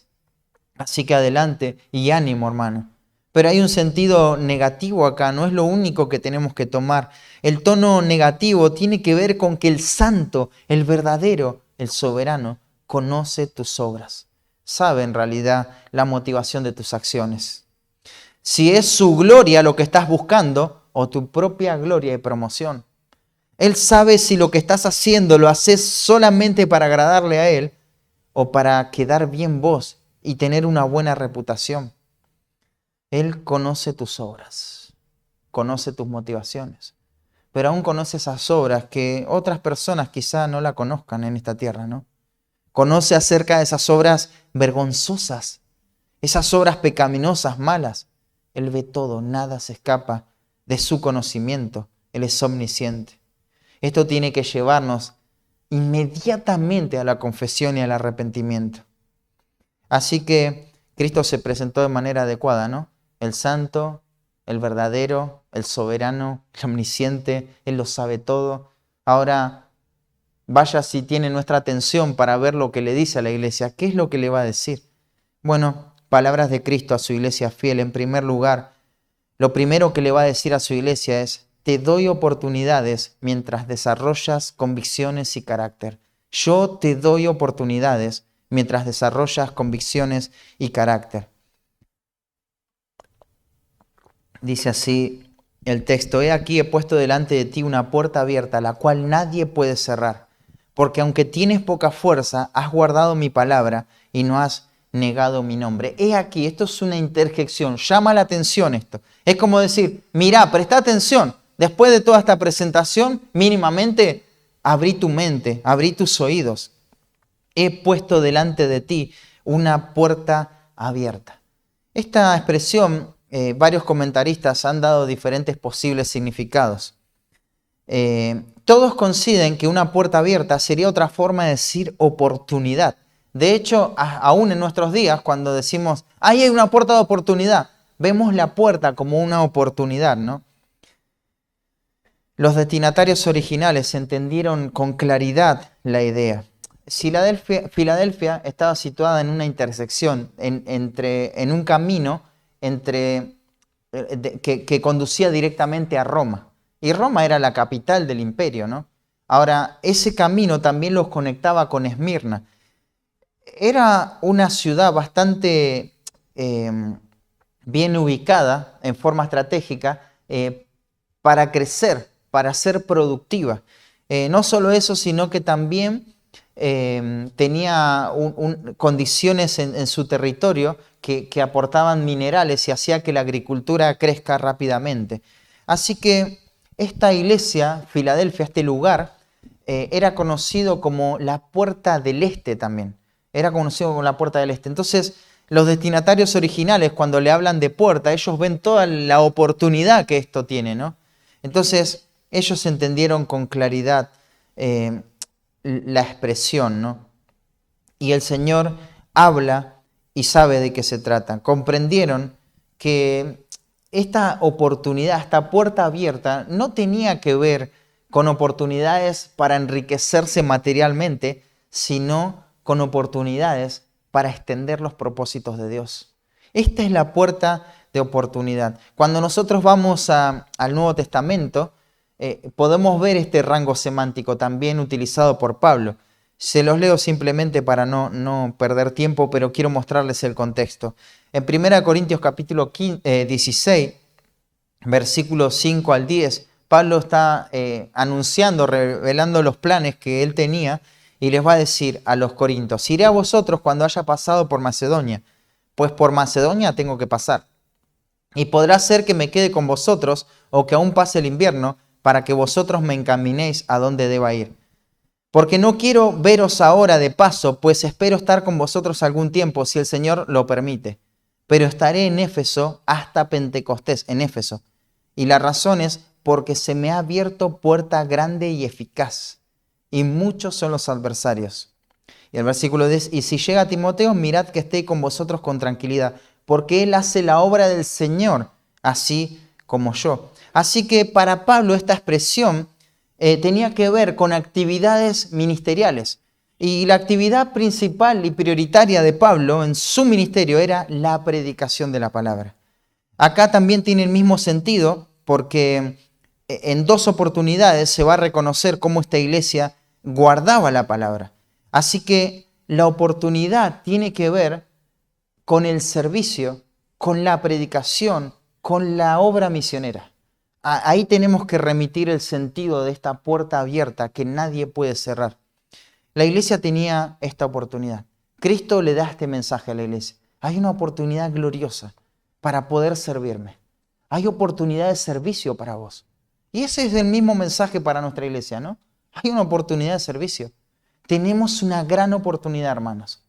Así que adelante y ánimo, hermano. Pero hay un sentido negativo acá, no es lo único que tenemos que tomar. El tono negativo tiene que ver con que el santo, el verdadero, el soberano, conoce tus obras. Sabe en realidad la motivación de tus acciones. Si es su gloria lo que estás buscando o tu propia gloria y promoción. Él sabe si lo que estás haciendo lo haces solamente para agradarle a Él o para quedar bien vos y tener una buena reputación. Él conoce tus obras, conoce tus motivaciones, pero aún conoce esas obras que otras personas quizá no la conozcan en esta tierra, ¿no? Conoce acerca de esas obras vergonzosas, esas obras pecaminosas, malas. Él ve todo, nada se escapa de su conocimiento. Él es omnisciente. Esto tiene que llevarnos inmediatamente a la confesión y al arrepentimiento. Así que Cristo se presentó de manera adecuada, ¿no? El santo, el verdadero, el soberano, el omnisciente, Él lo sabe todo. Ahora, vaya si tiene nuestra atención para ver lo que le dice a la iglesia. ¿Qué es lo que le va a decir? Bueno, palabras de Cristo a su iglesia fiel. En primer lugar, lo primero que le va a decir a su iglesia es: te doy oportunidades mientras desarrollas convicciones y carácter. Yo te doy oportunidades mientras desarrollas convicciones y carácter. Dice así el texto: he aquí he puesto delante de ti una puerta abierta, la cual nadie puede cerrar. Porque aunque tienes poca fuerza, has guardado mi palabra y no has negado mi nombre. He aquí, esto es una interjección, llama la atención esto. Es como decir, mirá, presta atención. Después de toda esta presentación, mínimamente abrí tu mente, abrí tus oídos. He puesto delante de ti una puerta abierta. Esta expresión, varios comentaristas han dado diferentes posibles significados. Todos coinciden que una puerta abierta sería otra forma de decir oportunidad. De hecho, aún en nuestros días, cuando decimos, ahí hay una puerta de oportunidad, vemos la puerta como una oportunidad, ¿no? Los originales entendieron con claridad la idea. Filadelfia estaba situada en una intersección, en un camino que conducía directamente a Roma. Y Roma era la capital del imperio, ¿no? Ahora, ese camino también los conectaba con Esmirna. Era una ciudad bastante bien ubicada en forma estratégica para crecer, para ser productiva. No solo eso, sino que también tenía condiciones en su territorio que aportaban minerales y hacía que la agricultura crezca rápidamente. Así que esta iglesia, Filadelfia, este lugar, era conocido como la Puerta del Este también. Era conocido como la Puerta del Este. Entonces, los destinatarios originales, cuando le hablan de puerta, ellos ven toda la oportunidad que esto tiene, ¿no? Entonces, ellos entendieron con claridad la expresión, ¿no? Y el Señor habla y sabe de qué se trata. Comprendieron que esta oportunidad, esta puerta abierta, no tenía que ver con oportunidades para enriquecerse materialmente, sino con oportunidades para extender los propósitos de Dios. Esta es la puerta de oportunidad. Cuando nosotros vamos al Nuevo Testamento, podemos ver este rango semántico también utilizado por Pablo. Se los leo simplemente para no perder tiempo, pero quiero mostrarles el contexto. En 1 Corintios capítulo 16, versículos 5 al 10, Pablo está anunciando, revelando los planes que él tenía y les va a decir a los corintios: iré a vosotros cuando haya pasado por Macedonia, pues por Macedonia tengo que pasar. Y podrá ser que me quede con vosotros o que aún pase el invierno para que vosotros me encaminéis a donde deba ir. Porque no quiero veros ahora de paso, pues espero estar con vosotros algún tiempo, si el Señor lo permite. Pero estaré en Éfeso hasta Pentecostés, en Éfeso. Y la razón es porque se me ha abierto puerta grande y eficaz, y muchos son los adversarios. Y el versículo 10, y si llega Timoteo, mirad que esté con vosotros con tranquilidad, porque él hace la obra del Señor, así como yo. Así que para Pablo esta expresión tenía que ver con actividades ministeriales. Y la actividad principal y prioritaria de Pablo en su ministerio era la predicación de la palabra. Acá también tiene el mismo sentido porque en dos oportunidades se va a reconocer cómo esta iglesia guardaba la palabra. Así que la oportunidad tiene que ver con el servicio, con la predicación, con la obra misionera. Ahí tenemos que remitir el sentido de esta puerta abierta que nadie puede cerrar. La iglesia tenía esta oportunidad. Cristo le da este mensaje a la iglesia. Hay una oportunidad gloriosa para poder servirme. Hay oportunidad de servicio para vos. Y ese es el mismo mensaje para nuestra iglesia, ¿no? Hay una oportunidad de servicio. Tenemos una gran oportunidad, hermanos.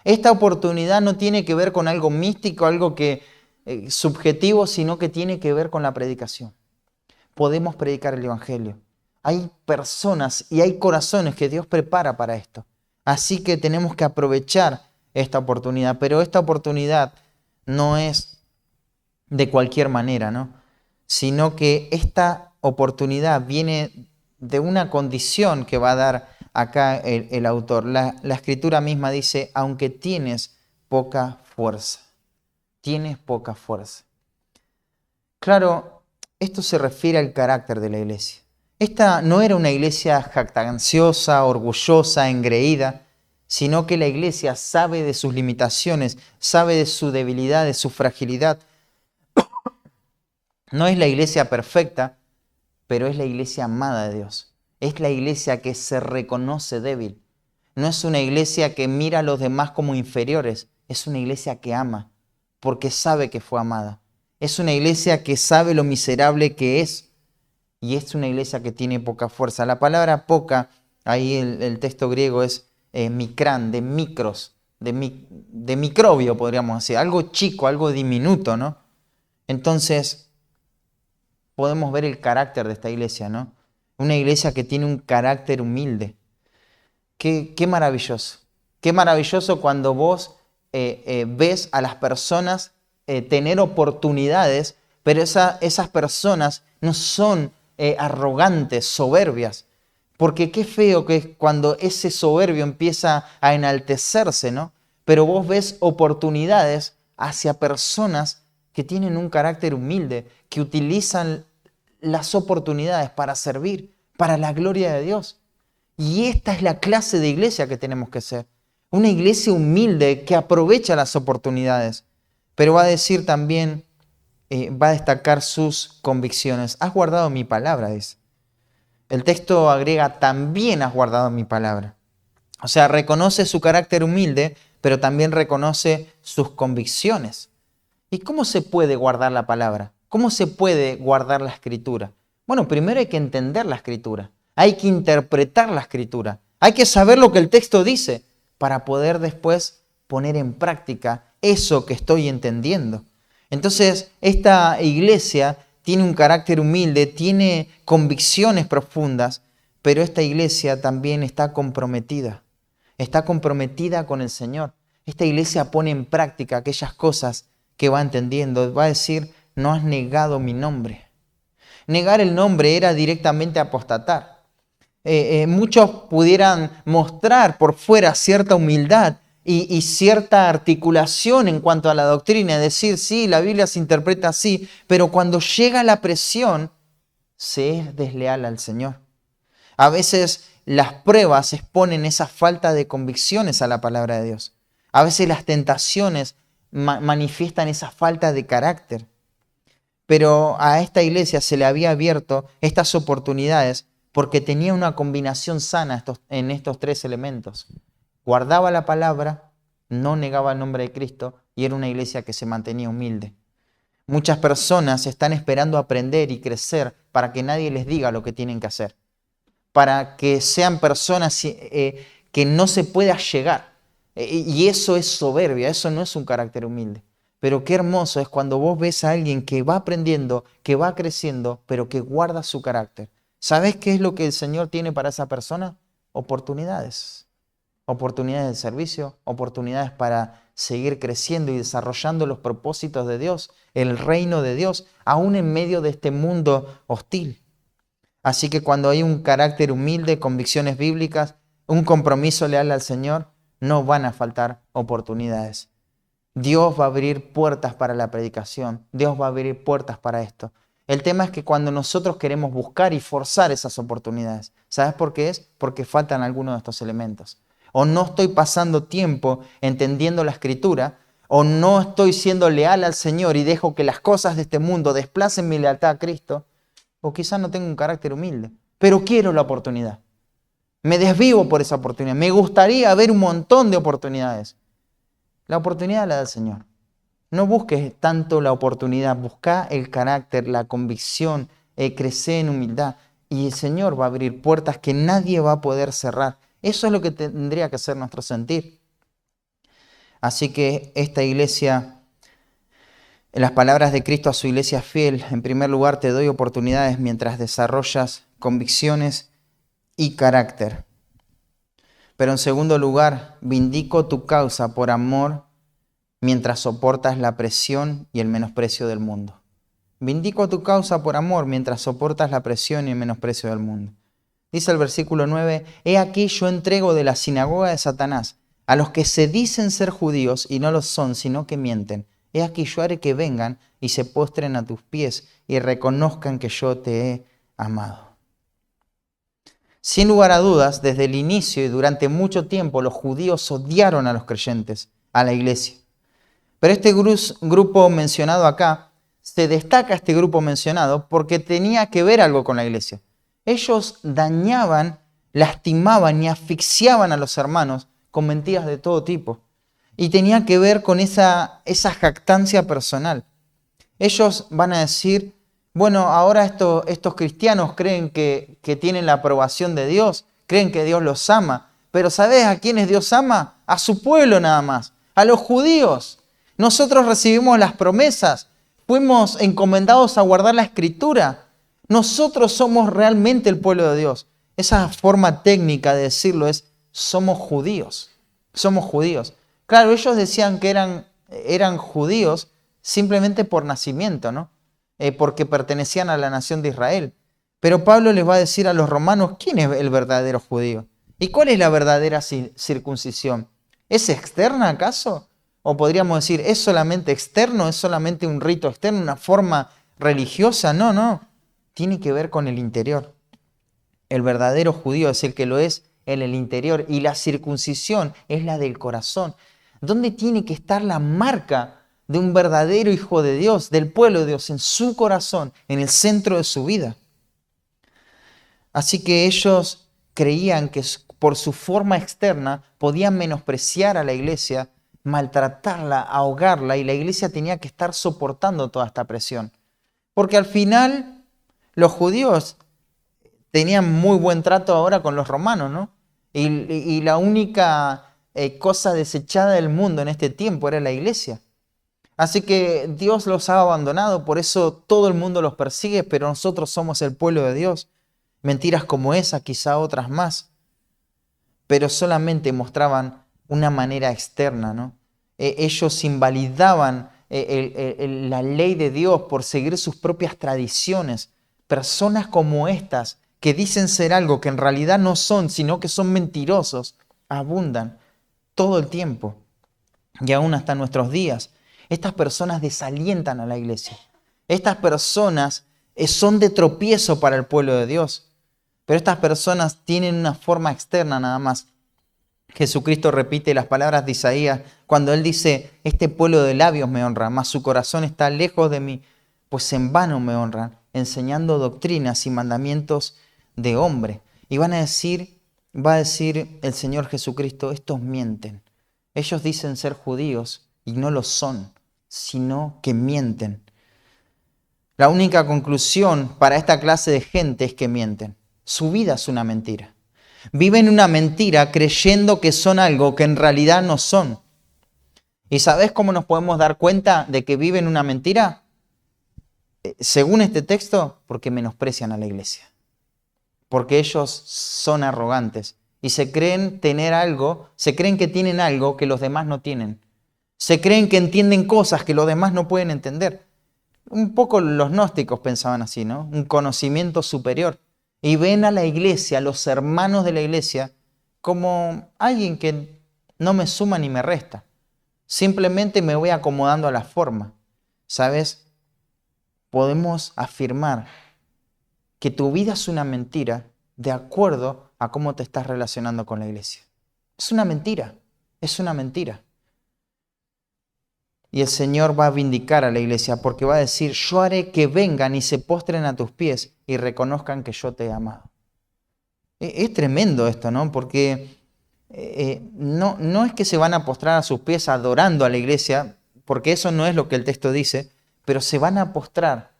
Esta oportunidad no tiene que ver con algo místico, algo que subjetivo, sino que tiene que ver con la predicación. Podemos predicar el Evangelio. Hay personas y hay corazones que Dios prepara para esto. Así que tenemos que aprovechar esta oportunidad, pero esta oportunidad no es de cualquier manera, ¿no? Sino que esta oportunidad viene de una condición que va a dar acá el autor. La escritura misma dice, aunque tienes poca fuerza, tienes poca fuerza. Claro, esto se refiere al carácter de la iglesia. Esta no era una iglesia jactanciosa, orgullosa, engreída, sino que la iglesia sabe de sus limitaciones, sabe de su debilidad, de su fragilidad. No es la iglesia perfecta, pero es la iglesia amada de Dios. Es la iglesia que se reconoce débil. No es una iglesia que mira a los demás como inferiores, es una iglesia que ama, porque sabe que fue amada. Es una iglesia que sabe lo miserable que es, y es una iglesia que tiene poca fuerza. La palabra poca, ahí el texto griego es micrán, de micros, de microbio podríamos decir, algo chico, algo diminuto, ¿no? Entonces podemos ver el carácter de esta iglesia, ¿no? Una iglesia que tiene un carácter humilde. Qué maravilloso. Qué maravilloso cuando vos ves a las personas tener oportunidades, pero esas personas no son arrogantes, soberbias. Porque qué feo que es cuando ese soberbio empieza a enaltecerse, ¿no? Pero vos ves oportunidades hacia personas que tienen un carácter humilde, que utilizan las oportunidades para servir, para la gloria de Dios. Y esta es la clase de iglesia que tenemos que ser. Una iglesia humilde que aprovecha las oportunidades. Pero va a decir también, va a destacar sus convicciones. Has guardado mi palabra, dice. El texto agrega, también has guardado mi palabra. O sea, reconoce su carácter humilde, pero también reconoce sus convicciones. ¿Y cómo se puede guardar la palabra? ¿Cómo se puede guardar la escritura? Bueno, primero hay que entender la escritura. Hay que interpretar la escritura. Hay que saber lo que el texto dice para poder después poner en práctica eso que estoy entendiendo. Entonces, esta iglesia tiene un carácter humilde, tiene convicciones profundas, pero esta iglesia también está comprometida. Está comprometida con el Señor. Esta iglesia pone en práctica aquellas cosas que va entendiendo. Va a decir, no has negado mi nombre. Negar el nombre era directamente apostatar. Muchos pudieran mostrar por fuera cierta humildad y cierta articulación en cuanto a la doctrina, decir, sí, la Biblia se interpreta así, pero cuando llega la presión, se es desleal al Señor. A veces las pruebas exponen esa falta de convicciones a la palabra de Dios. A veces las tentaciones manifiestan esa falta de carácter. Pero a esta iglesia se le había abierto estas oportunidades porque tenía una combinación sana en estos tres elementos. Guardaba la palabra, no negaba el nombre de Cristo y era una iglesia que se mantenía humilde. Muchas personas están esperando aprender y crecer para que nadie les diga lo que tienen que hacer, para que sean personas que no se pueda llegar. Y eso es soberbia, eso no es un carácter humilde. Pero qué hermoso es cuando vos ves a alguien que va aprendiendo, que va creciendo, pero que guarda su carácter. ¿Sabes qué es lo que el Señor tiene para esa persona? Oportunidades. Oportunidades de servicio, oportunidades para seguir creciendo y desarrollando los propósitos de Dios, el reino de Dios, aún en medio de este mundo hostil. Así que cuando hay un carácter humilde, convicciones bíblicas, un compromiso leal al Señor, no van a faltar oportunidades. Dios va a abrir puertas para la predicación. Dios va a abrir puertas para esto. El tema es que cuando nosotros queremos buscar y forzar esas oportunidades, ¿sabes por qué es? Porque faltan algunos de estos elementos. O no estoy pasando tiempo entendiendo la Escritura, o no estoy siendo leal al Señor y dejo que las cosas de este mundo desplacen mi lealtad a Cristo, o quizás no tengo un carácter humilde, pero quiero la oportunidad. Me desvivo por esa oportunidad. Me gustaría ver un montón de oportunidades. La oportunidad la da el Señor. No busques tanto la oportunidad, busca el carácter, la convicción, crecer en humildad. Y el Señor va a abrir puertas que nadie va a poder cerrar. Eso es lo que tendría que ser nuestro sentir. Así que esta iglesia, en las palabras de Cristo a su iglesia fiel, en primer lugar te doy oportunidades mientras desarrollas convicciones y carácter. Pero en segundo lugar, vindico tu causa por amor mientras soportas la presión y el menosprecio del mundo. Vindico tu causa por amor mientras soportas la presión y el menosprecio del mundo. Dice el versículo 9, he aquí yo entrego de la sinagoga de Satanás a los que se dicen ser judíos y no lo son, sino que mienten. He aquí yo haré que vengan y se postren a tus pies y reconozcan que yo te he amado. Sin lugar a dudas, desde el inicio y durante mucho tiempo los judíos odiaron a los creyentes, a la iglesia. Pero este grupo mencionado acá, se destaca este grupo mencionado porque tenía que ver algo con la iglesia. Ellos dañaban, lastimaban y asfixiaban a los hermanos con mentiras de todo tipo. Y tenía que ver con esa jactancia personal. Ellos van a decir, bueno, ahora estos cristianos creen que tienen la aprobación de Dios, creen que Dios los ama. Pero ¿sabes a quiénes Dios ama? A su pueblo nada más, a los judíos. Nosotros recibimos las promesas, fuimos encomendados a guardar la Escritura. Nosotros somos realmente el pueblo de Dios. Esa forma técnica de decirlo es, somos judíos. Somos judíos. Claro, ellos decían que eran judíos simplemente por nacimiento, ¿no? Porque pertenecían a la nación de Israel. Pero Pablo les va a decir a los romanos, ¿quién es el verdadero judío? ¿Y cuál es la verdadera circuncisión? ¿Es externa acaso? O podríamos decir, ¿es solamente externo? ¿Es solamente un rito externo? ¿Una forma religiosa? No, no. Tiene que ver con el interior. El verdadero judío es el que lo es en el interior. Y la circuncisión es la del corazón. ¿Dónde tiene que estar la marca de un verdadero hijo de Dios, del pueblo de Dios, en su corazón, en el centro de su vida? Así que ellos creían que por su forma externa podían menospreciar a la iglesia, maltratarla, ahogarla, y la iglesia tenía que estar soportando toda esta presión. Porque al final los judíos tenían muy buen trato ahora con los romanos, ¿no? Y la única cosa desechada del mundo en este tiempo era la iglesia. Así que Dios los ha abandonado, por eso todo el mundo los persigue, pero nosotros somos el pueblo de Dios. Mentiras como esa, quizá otras más, pero solamente mostraban una manera externa, ¿no? Ellos invalidaban la ley de Dios por seguir sus propias tradiciones. Personas como estas, que dicen ser algo que en realidad no son, sino que son mentirosos, abundan todo el tiempo y aún hasta nuestros días. Estas personas desalientan a la iglesia. Estas personas son de tropiezo para el pueblo de Dios. Pero estas personas tienen una forma externa nada más. Jesucristo repite las palabras de Isaías cuando él dice, este pueblo de labios me honra, mas su corazón está lejos de mí, pues en vano me honran, enseñando doctrinas y mandamientos de hombre. Y va a decir el Señor Jesucristo, estos mienten. Ellos dicen ser judíos y no lo son, sino que mienten. La única conclusión para esta clase de gente es que mienten. Su vida es una mentira. Viven una mentira creyendo que son algo que en realidad no son. ¿Y sabes cómo nos podemos dar cuenta de que viven una mentira? Según este texto, porque menosprecian a la iglesia. Porque ellos son arrogantes y se creen tener algo, se creen que tienen algo que los demás no tienen. Se creen que entienden cosas que los demás no pueden entender. Un poco los gnósticos pensaban así, ¿no? Un conocimiento superior. Y ven a la iglesia, a los hermanos de la iglesia, como alguien que no me suma ni me resta. Simplemente me voy acomodando a la forma. ¿Sabes? Podemos afirmar que tu vida es una mentira de acuerdo a cómo te estás relacionando con la iglesia. Es una mentira, es una mentira. Y el Señor va a vindicar a la iglesia porque va a decir, yo haré que vengan y se postren a tus pies y reconozcan que yo te he amado. Es tremendo esto, ¿no? Porque no es que se van a postrar a sus pies adorando a la iglesia, porque eso no es lo que el texto dice, pero se van a postrar,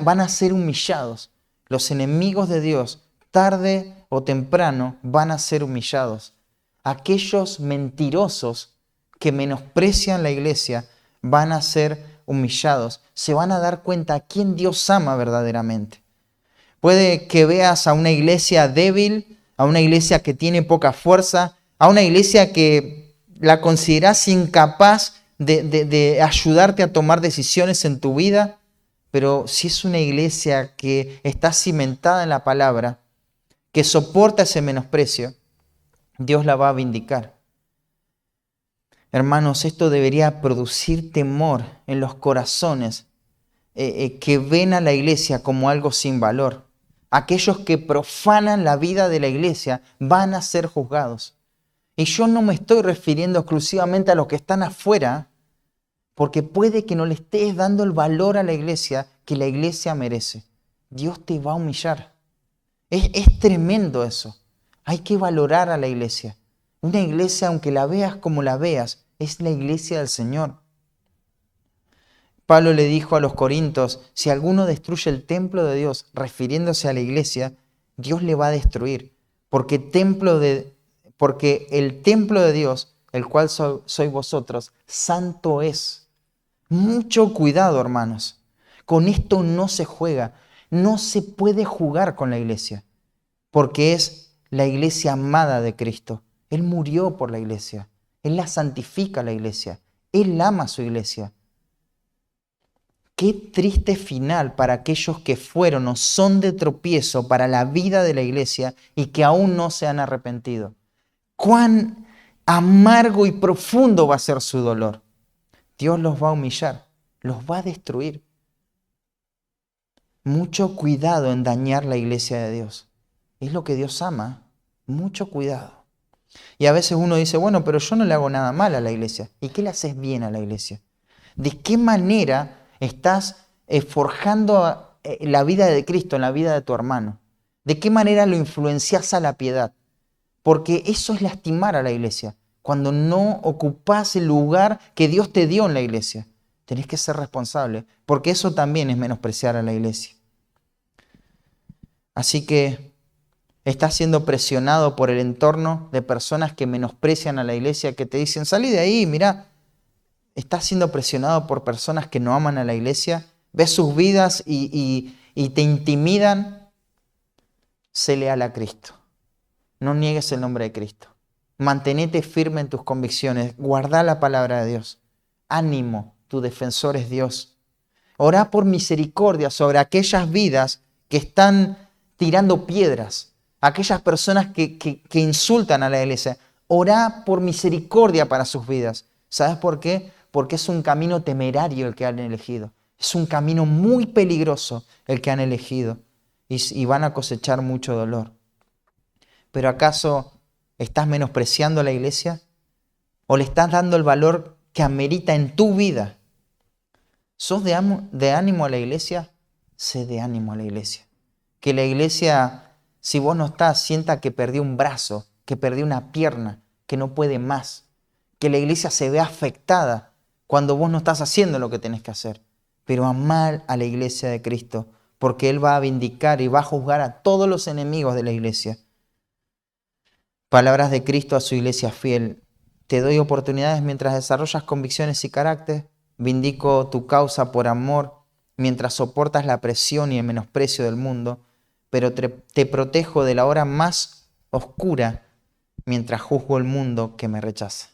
van a ser humillados. Los enemigos de Dios, tarde o temprano, van a ser humillados. Aquellos mentirosos que menosprecian la iglesia van a ser humillados. Se van a dar cuenta a quién Dios ama verdaderamente. Puede que veas a una iglesia débil, a una iglesia que tiene poca fuerza, a una iglesia que la consideras incapaz de ayudarte a tomar decisiones en tu vida, pero si es una iglesia que está cimentada en la palabra, que soporta ese menosprecio, Dios la va a vindicar. Hermanos, esto debería producir temor en los corazones que ven a la iglesia como algo sin valor. Aquellos que profanan la vida de la iglesia van a ser juzgados. Y yo no me estoy refiriendo exclusivamente a los que están afuera, porque puede que no le estés dando el valor a la iglesia que la iglesia merece. Dios te va a humillar. Es tremendo eso. Hay que valorar a la iglesia. Una iglesia, aunque la veas como la veas, es la iglesia del Señor. Pablo le dijo a los corintios, si alguno destruye el templo de Dios, refiriéndose a la iglesia, Dios le va a destruir. Porque el templo de Dios, el cual sois vosotros, santo es. Mucho cuidado, hermanos. Con esto no se juega. No se puede jugar con la iglesia. Porque es la iglesia amada de Cristo. Él murió por la iglesia. Él la santifica a la iglesia. Él ama a su iglesia. Qué triste final para aquellos que fueron o son de tropiezo para la vida de la iglesia y que aún no se han arrepentido. Cuán amargo y profundo va a ser su dolor. Dios los va a humillar, los va a destruir. Mucho cuidado en dañar la iglesia de Dios. Es lo que Dios ama. Mucho cuidado. Y a veces uno dice, bueno, pero yo no le hago nada mal a la iglesia. ¿Y qué le haces bien a la iglesia? ¿De qué manera estás forjando la vida de Cristo en la vida de tu hermano? ¿De qué manera lo influencias a la piedad? Porque eso es lastimar a la iglesia. Cuando no ocupás el lugar que Dios te dio en la iglesia. Tenés que ser responsable, porque eso también es menospreciar a la iglesia. Así que estás siendo presionado por el entorno de personas que menosprecian a la iglesia, que te dicen, salí de ahí, mirá. Estás siendo presionado por personas que no aman a la iglesia, ves sus vidas y te intimidan. Sé leal a Cristo. No niegues el nombre de Cristo. Mantenete firme en tus convicciones. Guarda la palabra de Dios. Ánimo, tu defensor es Dios. Orá por misericordia sobre aquellas vidas que están tirando piedras. Aquellas personas que insultan a la iglesia. Orá por misericordia para sus vidas. ¿Sabes por qué? Porque es un camino temerario el que han elegido. Es un camino muy peligroso el que han elegido. Y van a cosechar mucho dolor. ¿Pero acaso estás menospreciando a la iglesia? ¿O le estás dando el valor que amerita en tu vida? ¿Sos de ánimo a la iglesia? Sé de ánimo a la iglesia. Que la iglesia, si vos no estás, sienta que perdió un brazo, que perdió una pierna, que no puede más. Que la iglesia se vea afectada cuando vos no estás haciendo lo que tenés que hacer. pero amar a la iglesia de Cristo, porque Él va a vindicar y va a juzgar a todos los enemigos de la iglesia. Palabras de Cristo a su iglesia fiel. Te doy oportunidades mientras desarrollas convicciones y carácter. Vindico tu causa por amor mientras soportas la presión y el menosprecio del mundo, pero te protejo de la hora más oscura mientras juzgo el mundo que me rechaza.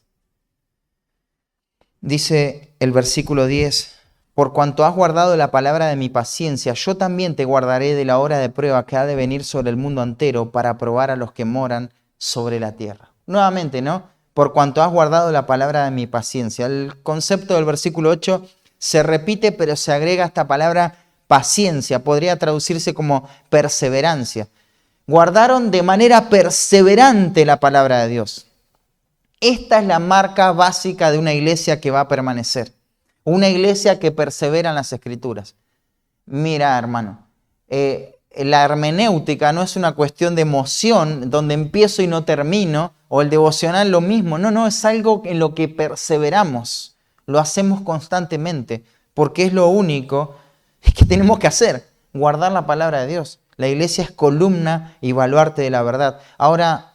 Dice el versículo 10, por cuanto has guardado la palabra de mi paciencia, yo también te guardaré de la hora de prueba que ha de venir sobre el mundo entero para probar a los que moran sobre la tierra. Nuevamente, ¿no? Por cuanto has guardado la palabra de mi paciencia. El concepto del versículo 8 se repite, pero se agrega esta palabra paciencia. Podría traducirse como perseverancia. Guardaron de manera perseverante la palabra de Dios. Esta es la marca básica de una iglesia que va a permanecer. Una iglesia que persevera en las Escrituras. Mira, hermano, la hermenéutica no es una cuestión de emoción, donde empiezo y no termino, o el devocional lo mismo. No, es algo en lo que perseveramos. Lo hacemos constantemente, porque es lo único que tenemos que hacer, guardar la palabra de Dios. La iglesia es columna y baluarte de la verdad. Ahora,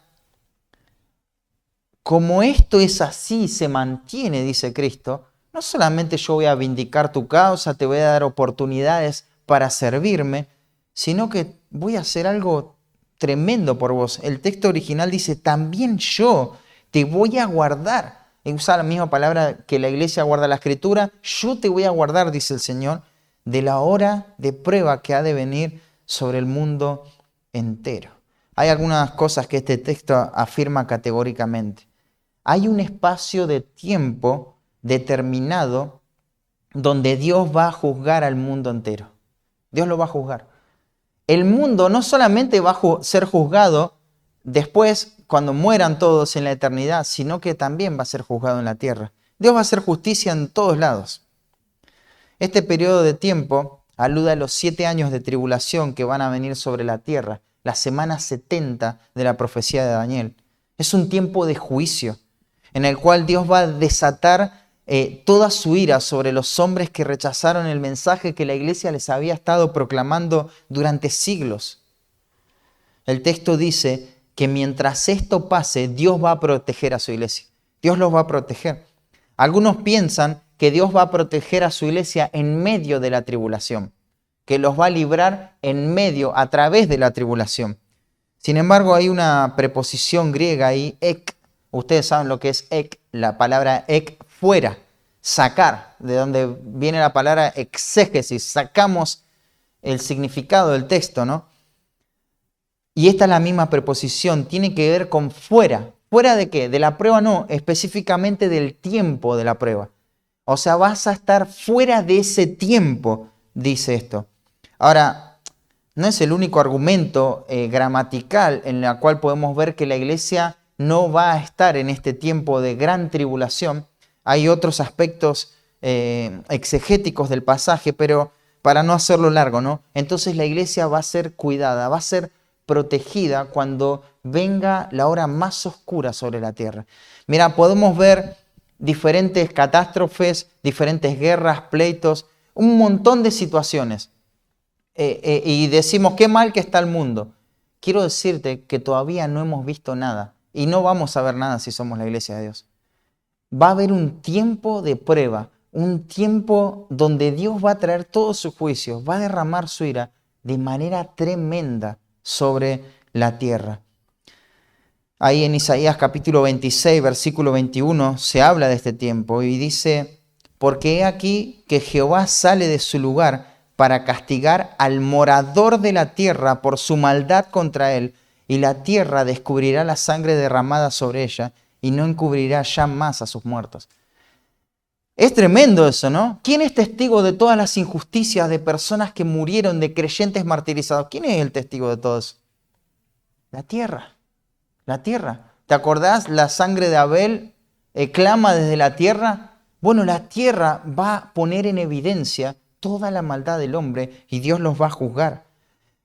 como esto es así, se mantiene, dice Cristo, no solamente yo voy a vindicar tu causa, te voy a dar oportunidades para servirme, sino que voy a hacer algo tremendo por vos. El texto original dice, también yo te voy a guardar. Y usa la misma palabra que la iglesia guarda la Escritura. Yo te voy a guardar, dice el Señor, de la hora de prueba que ha de venir sobre el mundo entero. Hay algunas cosas que este texto afirma categóricamente. Hay un espacio de tiempo determinado donde Dios va a juzgar al mundo entero. Dios lo va a juzgar. El mundo no solamente va a ser juzgado después, cuando mueran todos en la eternidad, sino que también va a ser juzgado en la tierra. Dios va a hacer justicia en todos lados. Este periodo de tiempo alude a los 7 años de tribulación que van a venir sobre la tierra, la semana 70 de la profecía de Daniel. Es un tiempo de juicio en el cual Dios va a desatar toda su ira sobre los hombres que rechazaron el mensaje que la iglesia les había estado proclamando durante siglos. El texto dice que mientras esto pase, Dios va a proteger a su iglesia. Dios los va a proteger. Algunos piensan que Dios va a proteger a su iglesia en medio de la tribulación, que los va a librar en medio, a través de la tribulación. Sin embargo, hay una preposición griega ahí, ek. Ustedes saben lo que es ek, la palabra ek, fuera, sacar, de donde viene la palabra exégesis, sacamos el significado del texto, ¿no? Y esta es la misma preposición, tiene que ver con fuera. ¿Fuera de qué? De la prueba no, específicamente del tiempo de la prueba. O sea, vas a estar fuera de ese tiempo, dice esto. Ahora, no es el único argumento gramatical en el cual podemos ver que la iglesia no va a estar en este tiempo de gran tribulación. Hay otros aspectos exegéticos del pasaje, pero para no hacerlo largo, ¿no? Entonces la iglesia va a ser cuidada, va a ser protegida cuando venga la hora más oscura sobre la tierra. Mira, podemos ver diferentes catástrofes, diferentes guerras, pleitos, un montón de situaciones. Y decimos, qué mal que está el mundo. Quiero decirte que todavía no hemos visto nada y no vamos a ver nada si somos la iglesia de Dios. Va a haber un tiempo de prueba, un tiempo donde Dios va a traer todos sus juicios, va a derramar su ira de manera tremenda sobre la tierra. Ahí en Isaías capítulo 26, versículo 21, se habla de este tiempo y dice, porque he aquí que Jehová sale de su lugar para castigar al morador de la tierra por su maldad contra él, y la tierra descubrirá la sangre derramada sobre ella, y no encubrirá ya más a sus muertos. Es tremendo eso, ¿no? ¿Quién es testigo de todas las injusticias de personas que murieron, de creyentes martirizados? ¿Quién es el testigo de todo eso? La tierra. La tierra. ¿Te acordás? La sangre de Abel clama desde la tierra. Bueno, la tierra va a poner en evidencia toda la maldad del hombre y Dios los va a juzgar.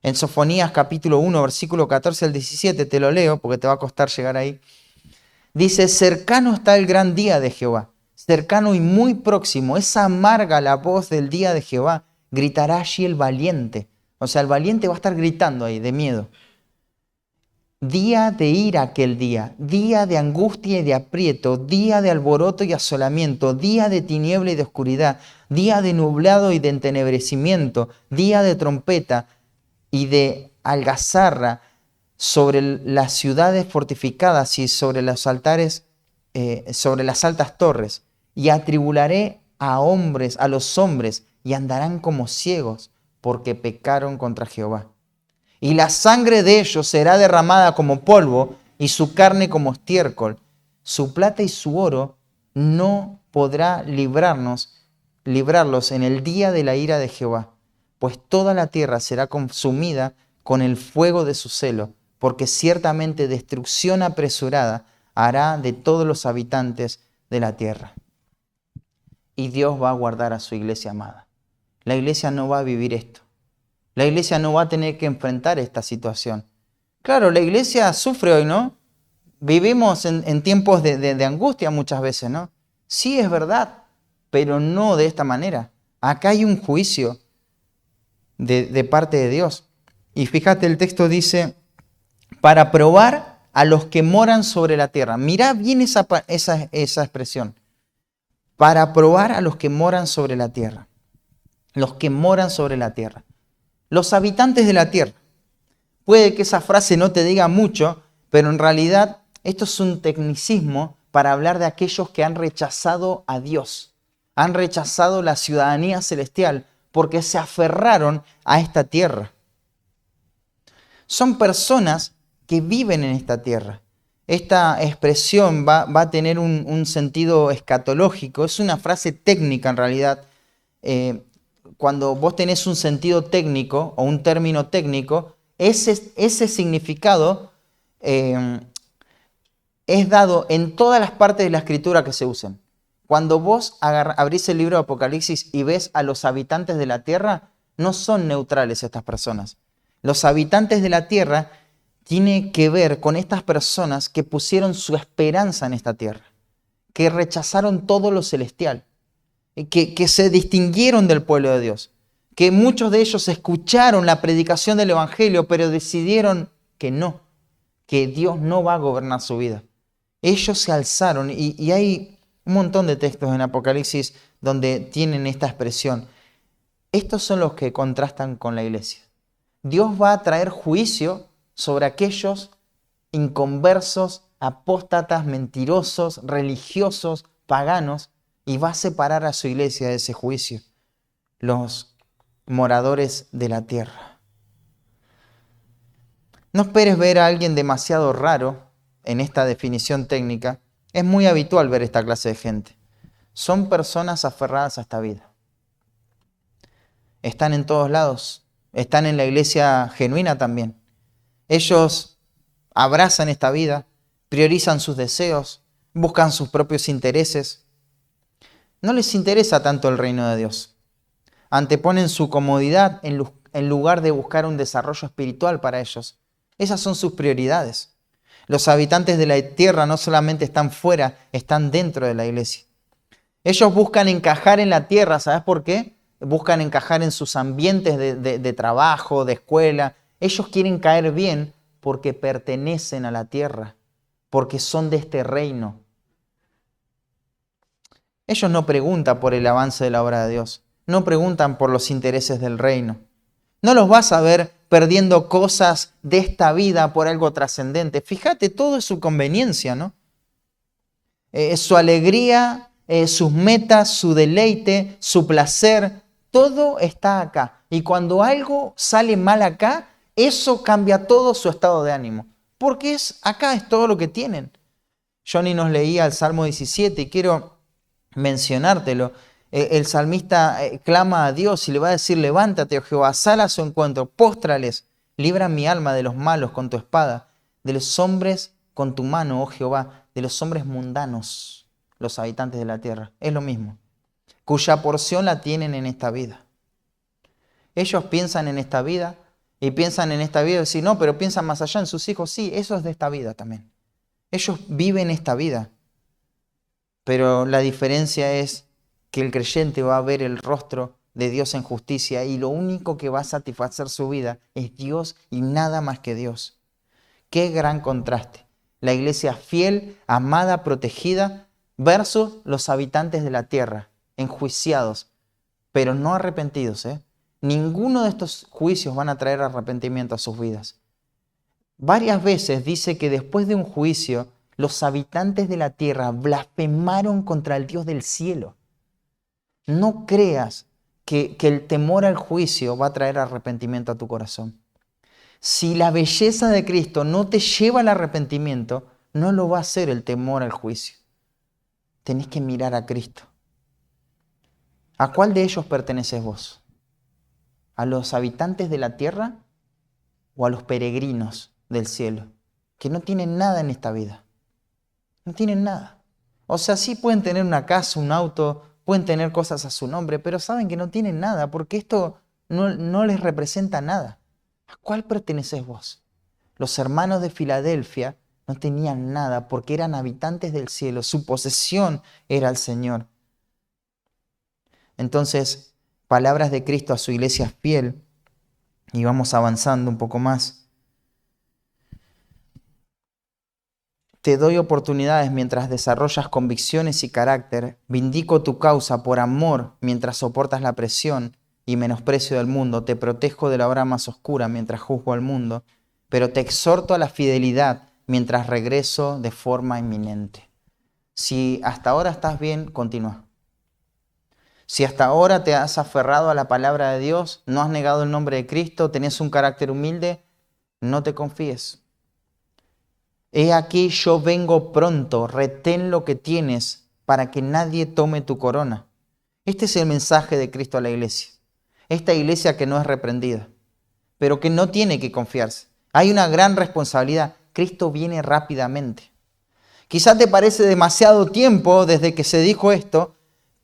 En Sofonías capítulo 1, versículo 14 al 17, te lo leo porque te va a costar llegar ahí. Dice, cercano está el gran día de Jehová. cercano y muy próximo. Es amarga la voz del día de Jehová. Gritará allí el valiente. O sea, el valiente va a estar gritando ahí de miedo. Día de ira aquel día de angustia y de aprieto, día de alboroto y asolamiento, día de tiniebla y de oscuridad, día de nublado y de entenebrecimiento, día de trompeta y de algazarra sobre las ciudades fortificadas y sobre los altares, sobre las altas torres. Y atribularé a los hombres, y andarán como ciegos, porque pecaron contra Jehová. Y la sangre de ellos será derramada como polvo, y su carne como estiércol. Su plata y su oro no podrá librarlos en el día de la ira de Jehová, pues toda la tierra será consumida con el fuego de su celo, porque ciertamente destrucción apresurada hará de todos los habitantes de la tierra. Y Dios va a guardar a su iglesia amada. La iglesia no va a vivir esto. La iglesia no va a tener que enfrentar esta situación. Claro, la iglesia sufre hoy, ¿no? Vivimos en tiempos de angustia muchas veces, ¿no? Sí, es verdad, pero no de esta manera. Acá hay un juicio de parte de Dios. Y fíjate, el texto dice, para probar a los que moran sobre la tierra. Mirá bien esa expresión. Para probar a los que moran sobre la tierra. Los que moran sobre la tierra. Los habitantes de la tierra. Puede que esa frase no te diga mucho, pero en realidad esto es un tecnicismo para hablar de aquellos que han rechazado a Dios. Han rechazado la ciudadanía celestial porque se aferraron a esta tierra. Son personas que viven en esta tierra. Esta expresión va a tener un sentido escatológico. Es una frase técnica en realidad. Cuando vos tenés un sentido técnico o un término técnico, ese significado es dado en todas las partes de la escritura que se usen. Cuando vos abrís el libro de Apocalipsis y ves a los habitantes de la tierra, no son neutrales estas personas. Los habitantes de la tierra tienen que ver con estas personas que pusieron su esperanza en esta tierra, que rechazaron todo lo celestial, que se distinguieron del pueblo de Dios, que muchos de ellos escucharon la predicación del Evangelio, pero decidieron que no, que Dios no va a gobernar su vida. Ellos se alzaron y hay un montón de textos en Apocalipsis donde tienen esta expresión. Estos son los que contrastan con la iglesia. Dios va a traer juicio sobre aquellos inconversos, apóstatas, mentirosos, religiosos, paganos, y va a separar a su iglesia de ese juicio, los moradores de la tierra. No esperes ver a alguien demasiado raro en esta definición técnica. Es muy habitual ver esta clase de gente. Son personas aferradas a esta vida. Están en todos lados. Están en la iglesia genuina también. Ellos abrazan esta vida, priorizan sus deseos, buscan sus propios intereses. No les interesa tanto el reino de Dios. Anteponen su comodidad en lugar de buscar un desarrollo espiritual para ellos. Esas son sus prioridades. Los habitantes de la tierra no solamente están fuera, están dentro de la iglesia. Ellos buscan encajar en la tierra, ¿sabes por qué? Buscan encajar en sus ambientes de trabajo, de escuela. Ellos quieren caer bien porque pertenecen a la tierra, porque son de este reino. Ellos no preguntan por el avance de la obra de Dios, no preguntan por los intereses del reino. No los vas a ver perdiendo cosas de esta vida por algo trascendente. Fíjate, todo es su conveniencia, ¿no? Su alegría, sus metas, su deleite, su placer, todo está acá. Y cuando algo sale mal acá, eso cambia todo su estado de ánimo. Porque acá es todo lo que tienen. Johnny nos leía el Salmo 17 y quiero mencionártelo. El salmista clama a Dios y le va a decir: levántate, oh Jehová, sal a su encuentro, póstrales, libra mi alma de los malos con tu espada, de los hombres con tu mano, oh Jehová, de los hombres mundanos, los habitantes de la tierra. Es lo mismo, cuya porción la tienen en esta vida. Ellos piensan en esta vida y piensan en esta vida y dicen, no, pero piensan más allá en sus hijos. Sí, eso es de esta vida también. Ellos viven esta vida. Pero la diferencia es que el creyente va a ver el rostro de Dios en justicia y lo único que va a satisfacer su vida es Dios y nada más que Dios. Qué gran contraste. La iglesia fiel, amada, protegida, versus los habitantes de la tierra, enjuiciados, pero no arrepentidos. Ninguno de estos juicios van a traer arrepentimiento a sus vidas. Varias veces dice que después de un juicio, los habitantes de la tierra blasfemaron contra el Dios del cielo. No creas que el temor al juicio va a traer arrepentimiento a tu corazón. Si la belleza de Cristo no te lleva al arrepentimiento, no lo va a hacer el temor al juicio. Tenés que mirar a Cristo. ¿A cuál de ellos perteneces vos? ¿A los habitantes de la tierra o a los peregrinos del cielo? Que no tienen nada en esta vida. No tienen nada. O sea, sí pueden tener una casa, un auto, pueden tener cosas a su nombre, pero saben que no tienen nada porque esto no les representa nada. ¿A cuál perteneces vos? Los hermanos de Filadelfia no tenían nada porque eran habitantes del cielo. Su posesión era el Señor. Entonces, palabras de Cristo a su iglesia fiel, y vamos avanzando un poco más. Te doy oportunidades mientras desarrollas convicciones y carácter. Vindico tu causa por amor mientras soportas la presión y menosprecio del mundo. Te protejo de la hora más oscura mientras juzgo al mundo. Pero te exhorto a la fidelidad mientras regreso de forma inminente. Si hasta ahora estás bien, continúa. Si hasta ahora te has aferrado a la palabra de Dios, no has negado el nombre de Cristo, tenés un carácter humilde, no te confíes. He aquí yo vengo pronto, retén lo que tienes para que nadie tome tu corona. Este es el mensaje de Cristo a la iglesia. Esta iglesia que no es reprendida, pero que no tiene que confiarse. Hay una gran responsabilidad. Cristo viene rápidamente. Quizás te parece demasiado tiempo desde que se dijo esto,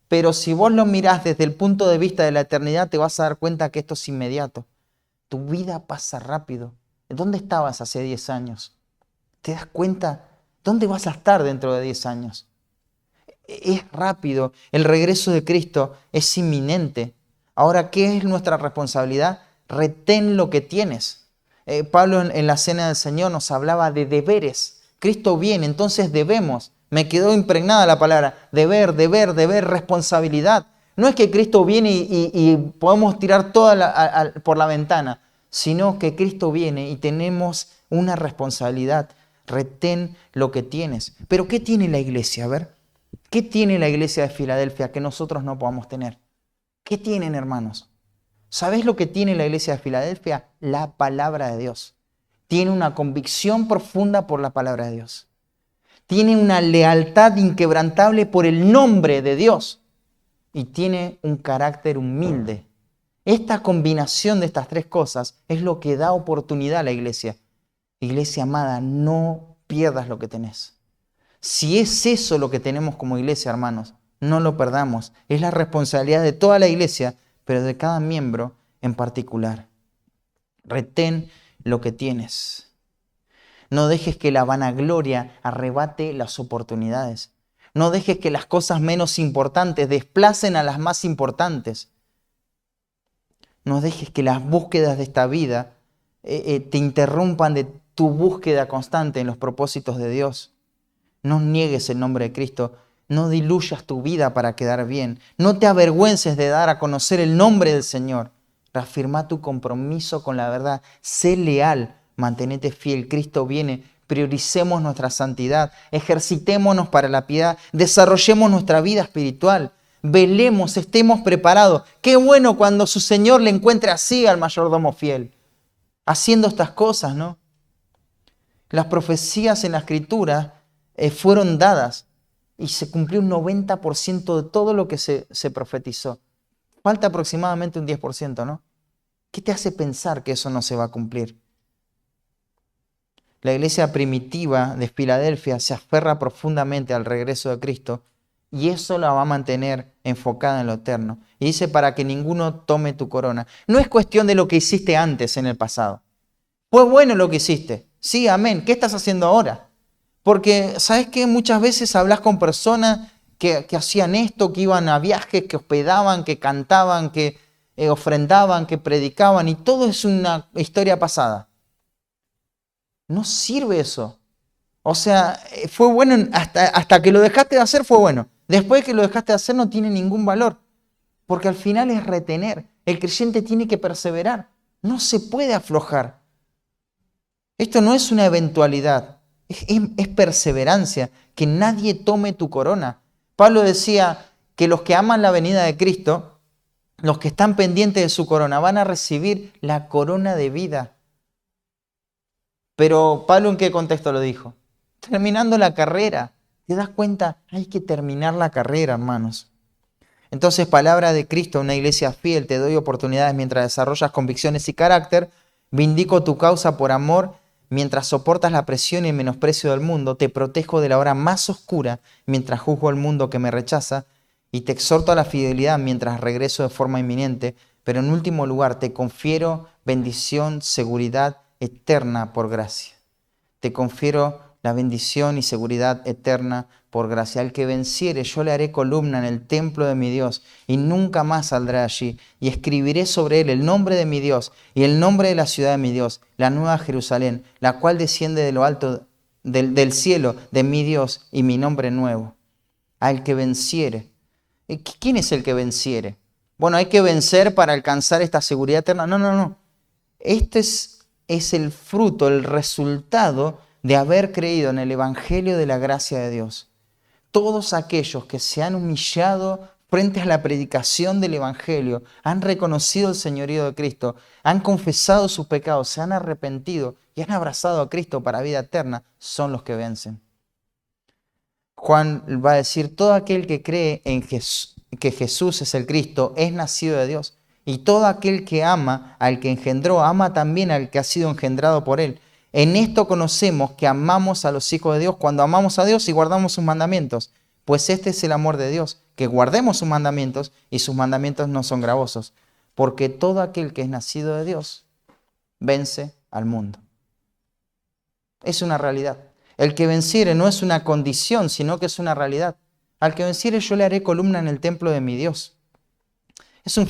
pero si vos lo mirás desde el punto de vista de la eternidad, te vas a dar cuenta que esto es inmediato. Tu vida pasa rápido. ¿Dónde estabas hace 10 años? ¿Te das cuenta? ¿Dónde vas a estar dentro de 10 años? Es rápido. El regreso de Cristo es inminente. Ahora, ¿qué es nuestra responsabilidad? Retén lo que tienes. Pablo en la Cena del Señor nos hablaba de deberes. Cristo viene, entonces debemos. Me quedó impregnada la palabra deber, responsabilidad. No es que Cristo viene y podemos tirar toda por la ventana, sino que Cristo viene y tenemos una responsabilidad. Retén lo que tienes. Pero ¿qué tiene la iglesia? A ver, ¿qué tiene la iglesia de Filadelfia que nosotros no podamos tener? ¿Qué tienen, hermanos? ¿Sabés lo que tiene la iglesia de Filadelfia? La palabra de Dios. Tiene una convicción profunda por la palabra de Dios. Tiene una lealtad inquebrantable por el nombre de Dios. Y tiene un carácter humilde. Esta combinación de estas tres cosas es lo que da oportunidad a la iglesia. Iglesia amada, no pierdas lo que tenés. Si es eso lo que tenemos como iglesia, hermanos, no lo perdamos. Es la responsabilidad de toda la iglesia, pero de cada miembro en particular. Retén lo que tienes. No dejes que la vanagloria arrebate las oportunidades. No dejes que las cosas menos importantes desplacen a las más importantes. No dejes que las búsquedas de esta vida te interrumpan de tu búsqueda constante en los propósitos de Dios. No niegues el nombre de Cristo. No diluyas tu vida para quedar bien. No te avergüences de dar a conocer el nombre del Señor. Reafirma tu compromiso con la verdad. Sé leal. Mantenete fiel. Cristo viene. Prioricemos nuestra santidad. Ejercitémonos para la piedad. Desarrollemos nuestra vida espiritual. Velemos, estemos preparados. Qué bueno cuando su Señor le encuentre así al mayordomo fiel. Haciendo estas cosas, ¿no? Las profecías en la Escritura fueron dadas y se cumplió un 90% de todo lo que se profetizó. Falta aproximadamente un 10%, ¿no? ¿Qué te hace pensar que eso no se va a cumplir? La iglesia primitiva de Filadelfia se aferra profundamente al regreso de Cristo y eso la va a mantener enfocada en lo eterno. Y dice, para que ninguno tome tu corona. No es cuestión de lo que hiciste antes en el pasado. Fue bueno lo que hiciste. Sí, amén. ¿Qué estás haciendo ahora? Porque, ¿sabes qué? Muchas veces hablas con personas que hacían esto, que iban a viajes, que hospedaban, que cantaban, que ofrendaban, que predicaban, y todo es una historia pasada. No sirve eso. O sea, fue bueno hasta que lo dejaste de hacer, fue bueno. Después que lo dejaste de hacer no tiene ningún valor, porque al final es retener. El creyente tiene que perseverar, no se puede aflojar. Esto no es una eventualidad, es perseverancia, que nadie tome tu corona. Pablo decía que los que aman la venida de Cristo, los que están pendientes de su corona, van a recibir la corona de vida. Pero Pablo, ¿en qué contexto lo dijo? Terminando la carrera. ¿Te das cuenta? Hay que terminar la carrera, hermanos. Entonces, palabra de Cristo, una iglesia fiel, te doy oportunidades mientras desarrollas convicciones y carácter, vindico tu causa por amor, mientras soportas la presión y el menosprecio del mundo, te protejo de la hora más oscura, mientras juzgo al mundo que me rechaza, y te exhorto a la fidelidad mientras regreso de forma inminente, pero en último lugar te confiero bendición, seguridad eterna por gracia. Te confiero la bendición y seguridad eterna por gracia. Al que venciere, yo le haré columna en el templo de mi Dios y nunca más saldrá allí. Y escribiré sobre él el nombre de mi Dios y el nombre de la ciudad de mi Dios, la nueva Jerusalén, la cual desciende de lo alto del cielo de mi Dios y mi nombre nuevo. Al que venciere. ¿Quién es el que venciere? Bueno, hay que vencer para alcanzar esta seguridad eterna. No. Este es el fruto, el resultado de haber creído en el Evangelio de la gracia de Dios. Todos aquellos que se han humillado frente a la predicación del Evangelio, han reconocido el señorío de Cristo, han confesado sus pecados, se han arrepentido y han abrazado a Cristo para vida eterna, son los que vencen. Juan va a decir, todo aquel que cree en que Jesús es el Cristo es nacido de Dios. Y todo aquel que ama al que engendró, ama también al que ha sido engendrado por él. En esto conocemos que amamos a los hijos de Dios cuando amamos a Dios y guardamos sus mandamientos. Pues este es el amor de Dios, que guardemos sus mandamientos y sus mandamientos no son gravosos. Porque todo aquel que es nacido de Dios vence al mundo. Es una realidad. El que venciere no es una condición, sino que es una realidad. Al que venciere yo le haré columna en el templo de mi Dios. Es un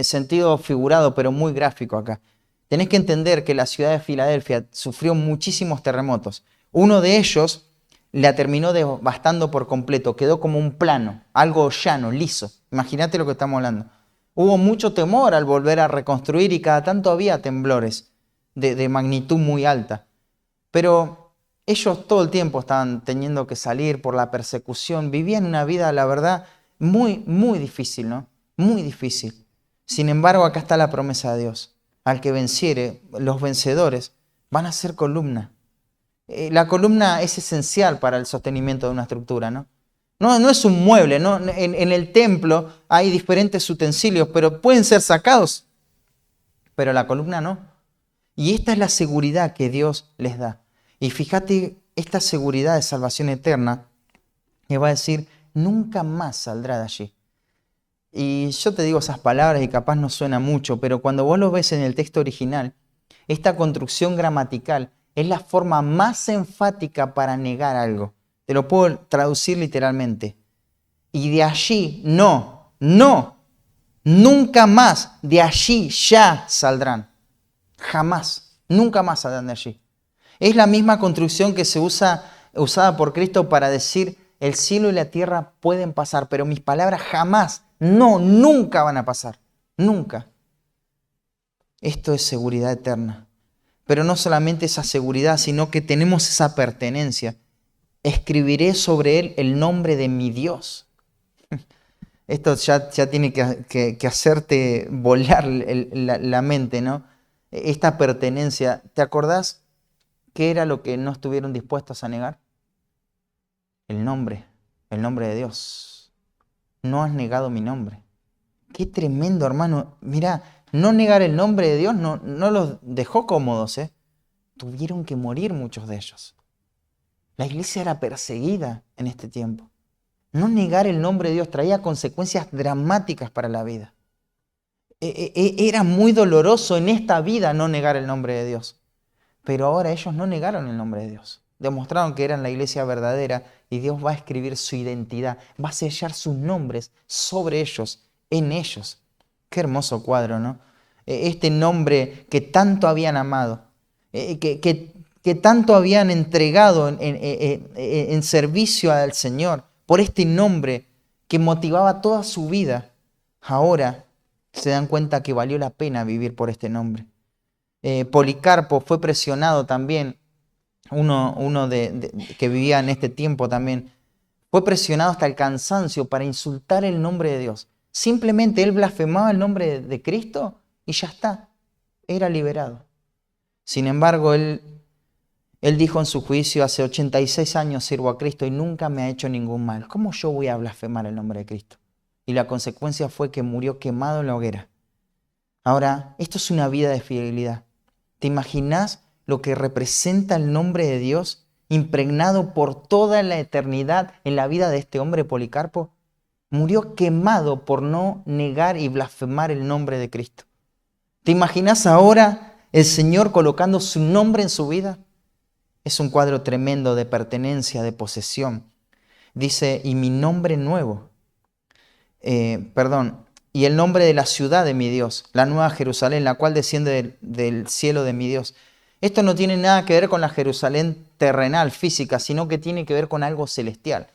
sentido figurado, pero muy gráfico acá. Tenés que entender que la ciudad de Filadelfia sufrió muchísimos terremotos. Uno de ellos la terminó devastando por completo. Quedó como un plano, algo llano, liso. Imagínate lo que estamos hablando. Hubo mucho temor al volver a reconstruir y cada tanto había temblores de magnitud muy alta. Pero ellos todo el tiempo estaban teniendo que salir por la persecución. Vivían una vida, la verdad, muy, muy difícil, ¿no? Muy difícil. Sin embargo, acá está la promesa de Dios. Al que venciere, los vencedores van a ser columna. La columna es esencial para el sostenimiento de una estructura, ¿no? No es un mueble, ¿no? En el templo hay diferentes utensilios, pero pueden ser sacados. Pero la columna no. Y esta es la seguridad que Dios les da. Y fíjate, esta seguridad de salvación eterna, que va a decir, nunca más saldrá de allí. Y yo te digo esas palabras y capaz no suena mucho, pero cuando vos lo ves en el texto original, esta construcción gramatical es la forma más enfática para negar algo. Te lo puedo traducir literalmente. Y de allí, nunca más, de allí ya saldrán. Jamás, nunca más saldrán de allí. Es la misma construcción que se usada por Cristo para decir, el cielo y la tierra pueden pasar, pero mis palabras jamás, nunca van a pasar. Nunca. Esto es seguridad eterna. Pero no solamente esa seguridad, sino que tenemos esa pertenencia. Escribiré sobre él el nombre de mi Dios. Esto ya tiene que hacerte volar la mente, ¿no? Esta pertenencia. ¿Te acordás qué era lo que no estuvieron dispuestos a negar? El nombre de Dios. No has negado mi nombre. Qué tremendo, hermano. Mirá, no negar el nombre de Dios no los dejó cómodos, ¿eh? Tuvieron que morir muchos de ellos. La iglesia era perseguida en este tiempo. No negar el nombre de Dios traía consecuencias dramáticas para la vida. Era muy doloroso en esta vida no negar el nombre de Dios. Pero ahora ellos no negaron el nombre de Dios. demostraron que eran la iglesia verdadera y Dios va a escribir su identidad, va a sellar sus nombres sobre ellos, en ellos. Qué hermoso cuadro, ¿no? Este nombre que tanto habían amado, que tanto habían entregado en servicio al Señor, por este nombre que motivaba toda su vida, ahora se dan cuenta que valió la pena vivir por este nombre. Policarpo fue presionado también, que vivía en este tiempo también, fue presionado hasta el cansancio para insultar el nombre de Dios. Simplemente él blasfemaba el nombre de Cristo y ya está, era liberado. Sin embargo, él dijo en su juicio: hace 86 años sirvo a Cristo y nunca me ha hecho ningún mal. ¿Cómo yo voy a blasfemar el nombre de Cristo? Y la consecuencia fue que murió quemado en la hoguera. Ahora, esto es una vida de fidelidad. ¿Te imaginas lo que representa el nombre de Dios impregnado por toda la eternidad en la vida de este hombre Policarpo? Murió quemado por no negar y blasfemar el nombre de Cristo. ¿Te imaginas ahora el Señor colocando su nombre en su vida? Es un cuadro tremendo de pertenencia, de posesión. Dice: y mi nombre nuevo, y el nombre de la ciudad de mi Dios, la nueva Jerusalén, la cual desciende del cielo de mi Dios. Esto no tiene nada que ver con la Jerusalén terrenal, física, sino que tiene que ver con algo celestial.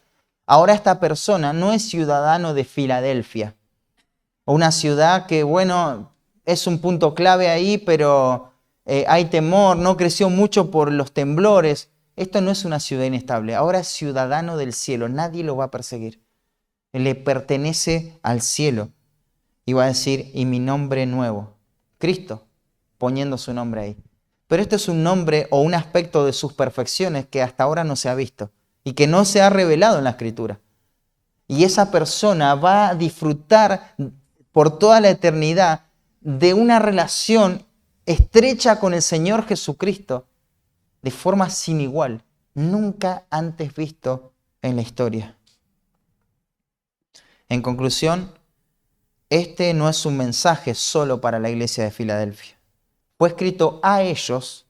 Ahora esta persona no es ciudadano de Filadelfia, una ciudad que, bueno, es un punto clave ahí, pero hay temor, no creció mucho por los temblores. Esto no es una ciudad inestable, ahora es ciudadano del cielo, nadie lo va a perseguir. Le pertenece al cielo. Y va a decir: y mi nombre nuevo, Cristo, poniendo su nombre ahí. Pero este es un nombre o un aspecto de sus perfecciones que hasta ahora no se ha visto y que no se ha revelado en la Escritura. Y esa persona va a disfrutar por toda la eternidad de una relación estrecha con el Señor Jesucristo de forma sin igual, nunca antes visto en la historia. En conclusión, este no es un mensaje solo para la iglesia de Filadelfia. Fue escrito a ellos,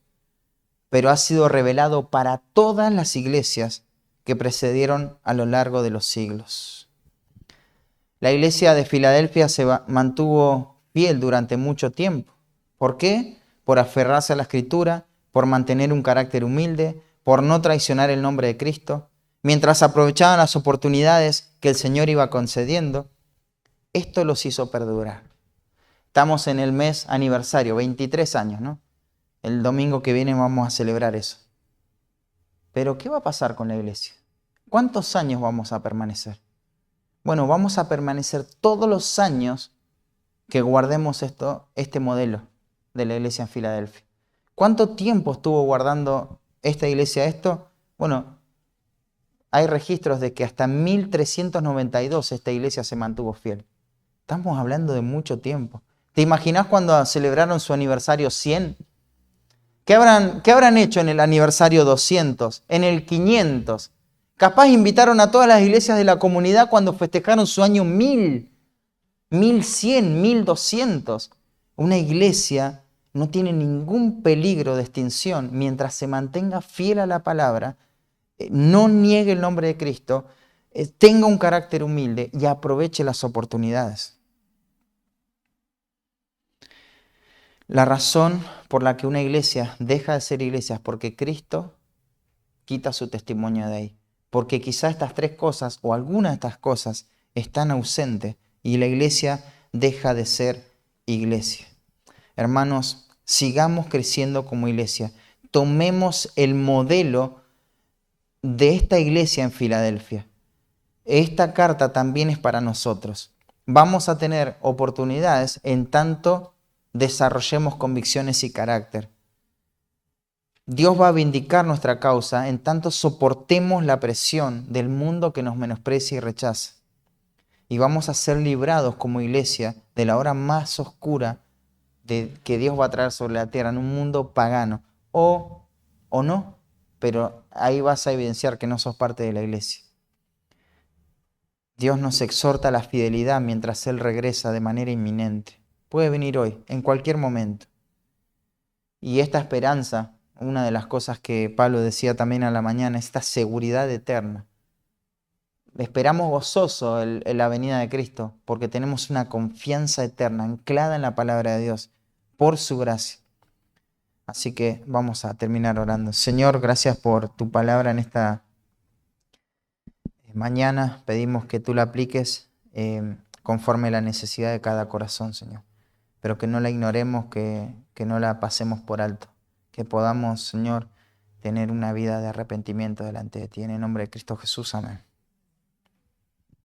pero ha sido revelado para todas las iglesias que precedieron a lo largo de los siglos. La iglesia de Filadelfia se mantuvo fiel durante mucho tiempo. ¿Por qué? Por aferrarse a la Escritura, por mantener un carácter humilde, por no traicionar el nombre de Cristo, mientras aprovechaban las oportunidades que el Señor iba concediendo. Esto los hizo perdurar. Estamos en el mes aniversario, 23 años, ¿no? El domingo que viene vamos a celebrar eso. Pero ¿qué va a pasar con la iglesia? ¿Cuántos años vamos a permanecer? Bueno, vamos a permanecer todos los años que guardemos este modelo de la iglesia en Filadelfia. ¿Cuánto tiempo estuvo guardando esta iglesia esto? Bueno, hay registros de que hasta 1392 esta iglesia se mantuvo fiel. Estamos hablando de mucho tiempo. ¿Te imaginas cuando celebraron su aniversario 100? ¿Qué habrán hecho en el aniversario 200? En el 500. Capaz invitaron a todas las iglesias de la comunidad cuando festejaron su año 1000, 1100, 1200. Una iglesia no tiene ningún peligro de extinción mientras se mantenga fiel a la palabra, no niegue el nombre de Cristo, tenga un carácter humilde y aproveche las oportunidades. La razón por la que una iglesia deja de ser iglesia es porque Cristo quita su testimonio de ahí. Porque quizá estas tres cosas o alguna de estas cosas están ausentes y la iglesia deja de ser iglesia. Hermanos, sigamos creciendo como iglesia. Tomemos el modelo de esta iglesia en Filadelfia. Esta carta también es para nosotros. Vamos a tener oportunidades en tanto desarrollemos convicciones y carácter. Dios va a vindicar nuestra causa en tanto soportemos la presión del mundo que nos menosprecia y rechaza. Y vamos a ser librados como iglesia de la hora más oscura que Dios va a traer sobre la tierra en un mundo pagano. O no, pero ahí vas a evidenciar que no sos parte de la iglesia. Dios nos exhorta a la fidelidad mientras Él regresa de manera inminente. Puede venir hoy, en cualquier momento. Y esta esperanza una de las cosas que Pablo decía también a la mañana, esta seguridad eterna. Esperamos gozoso la venida de Cristo porque tenemos una confianza eterna anclada en la palabra de Dios por su gracia. Así que vamos a terminar orando. Señor, gracias por tu palabra en esta mañana. Pedimos que tú la apliques conforme a la necesidad de cada corazón, Señor. Pero que no la ignoremos, que no la pasemos por alto. Que podamos, Señor, tener una vida de arrepentimiento delante de ti. En el nombre de Cristo Jesús, amén.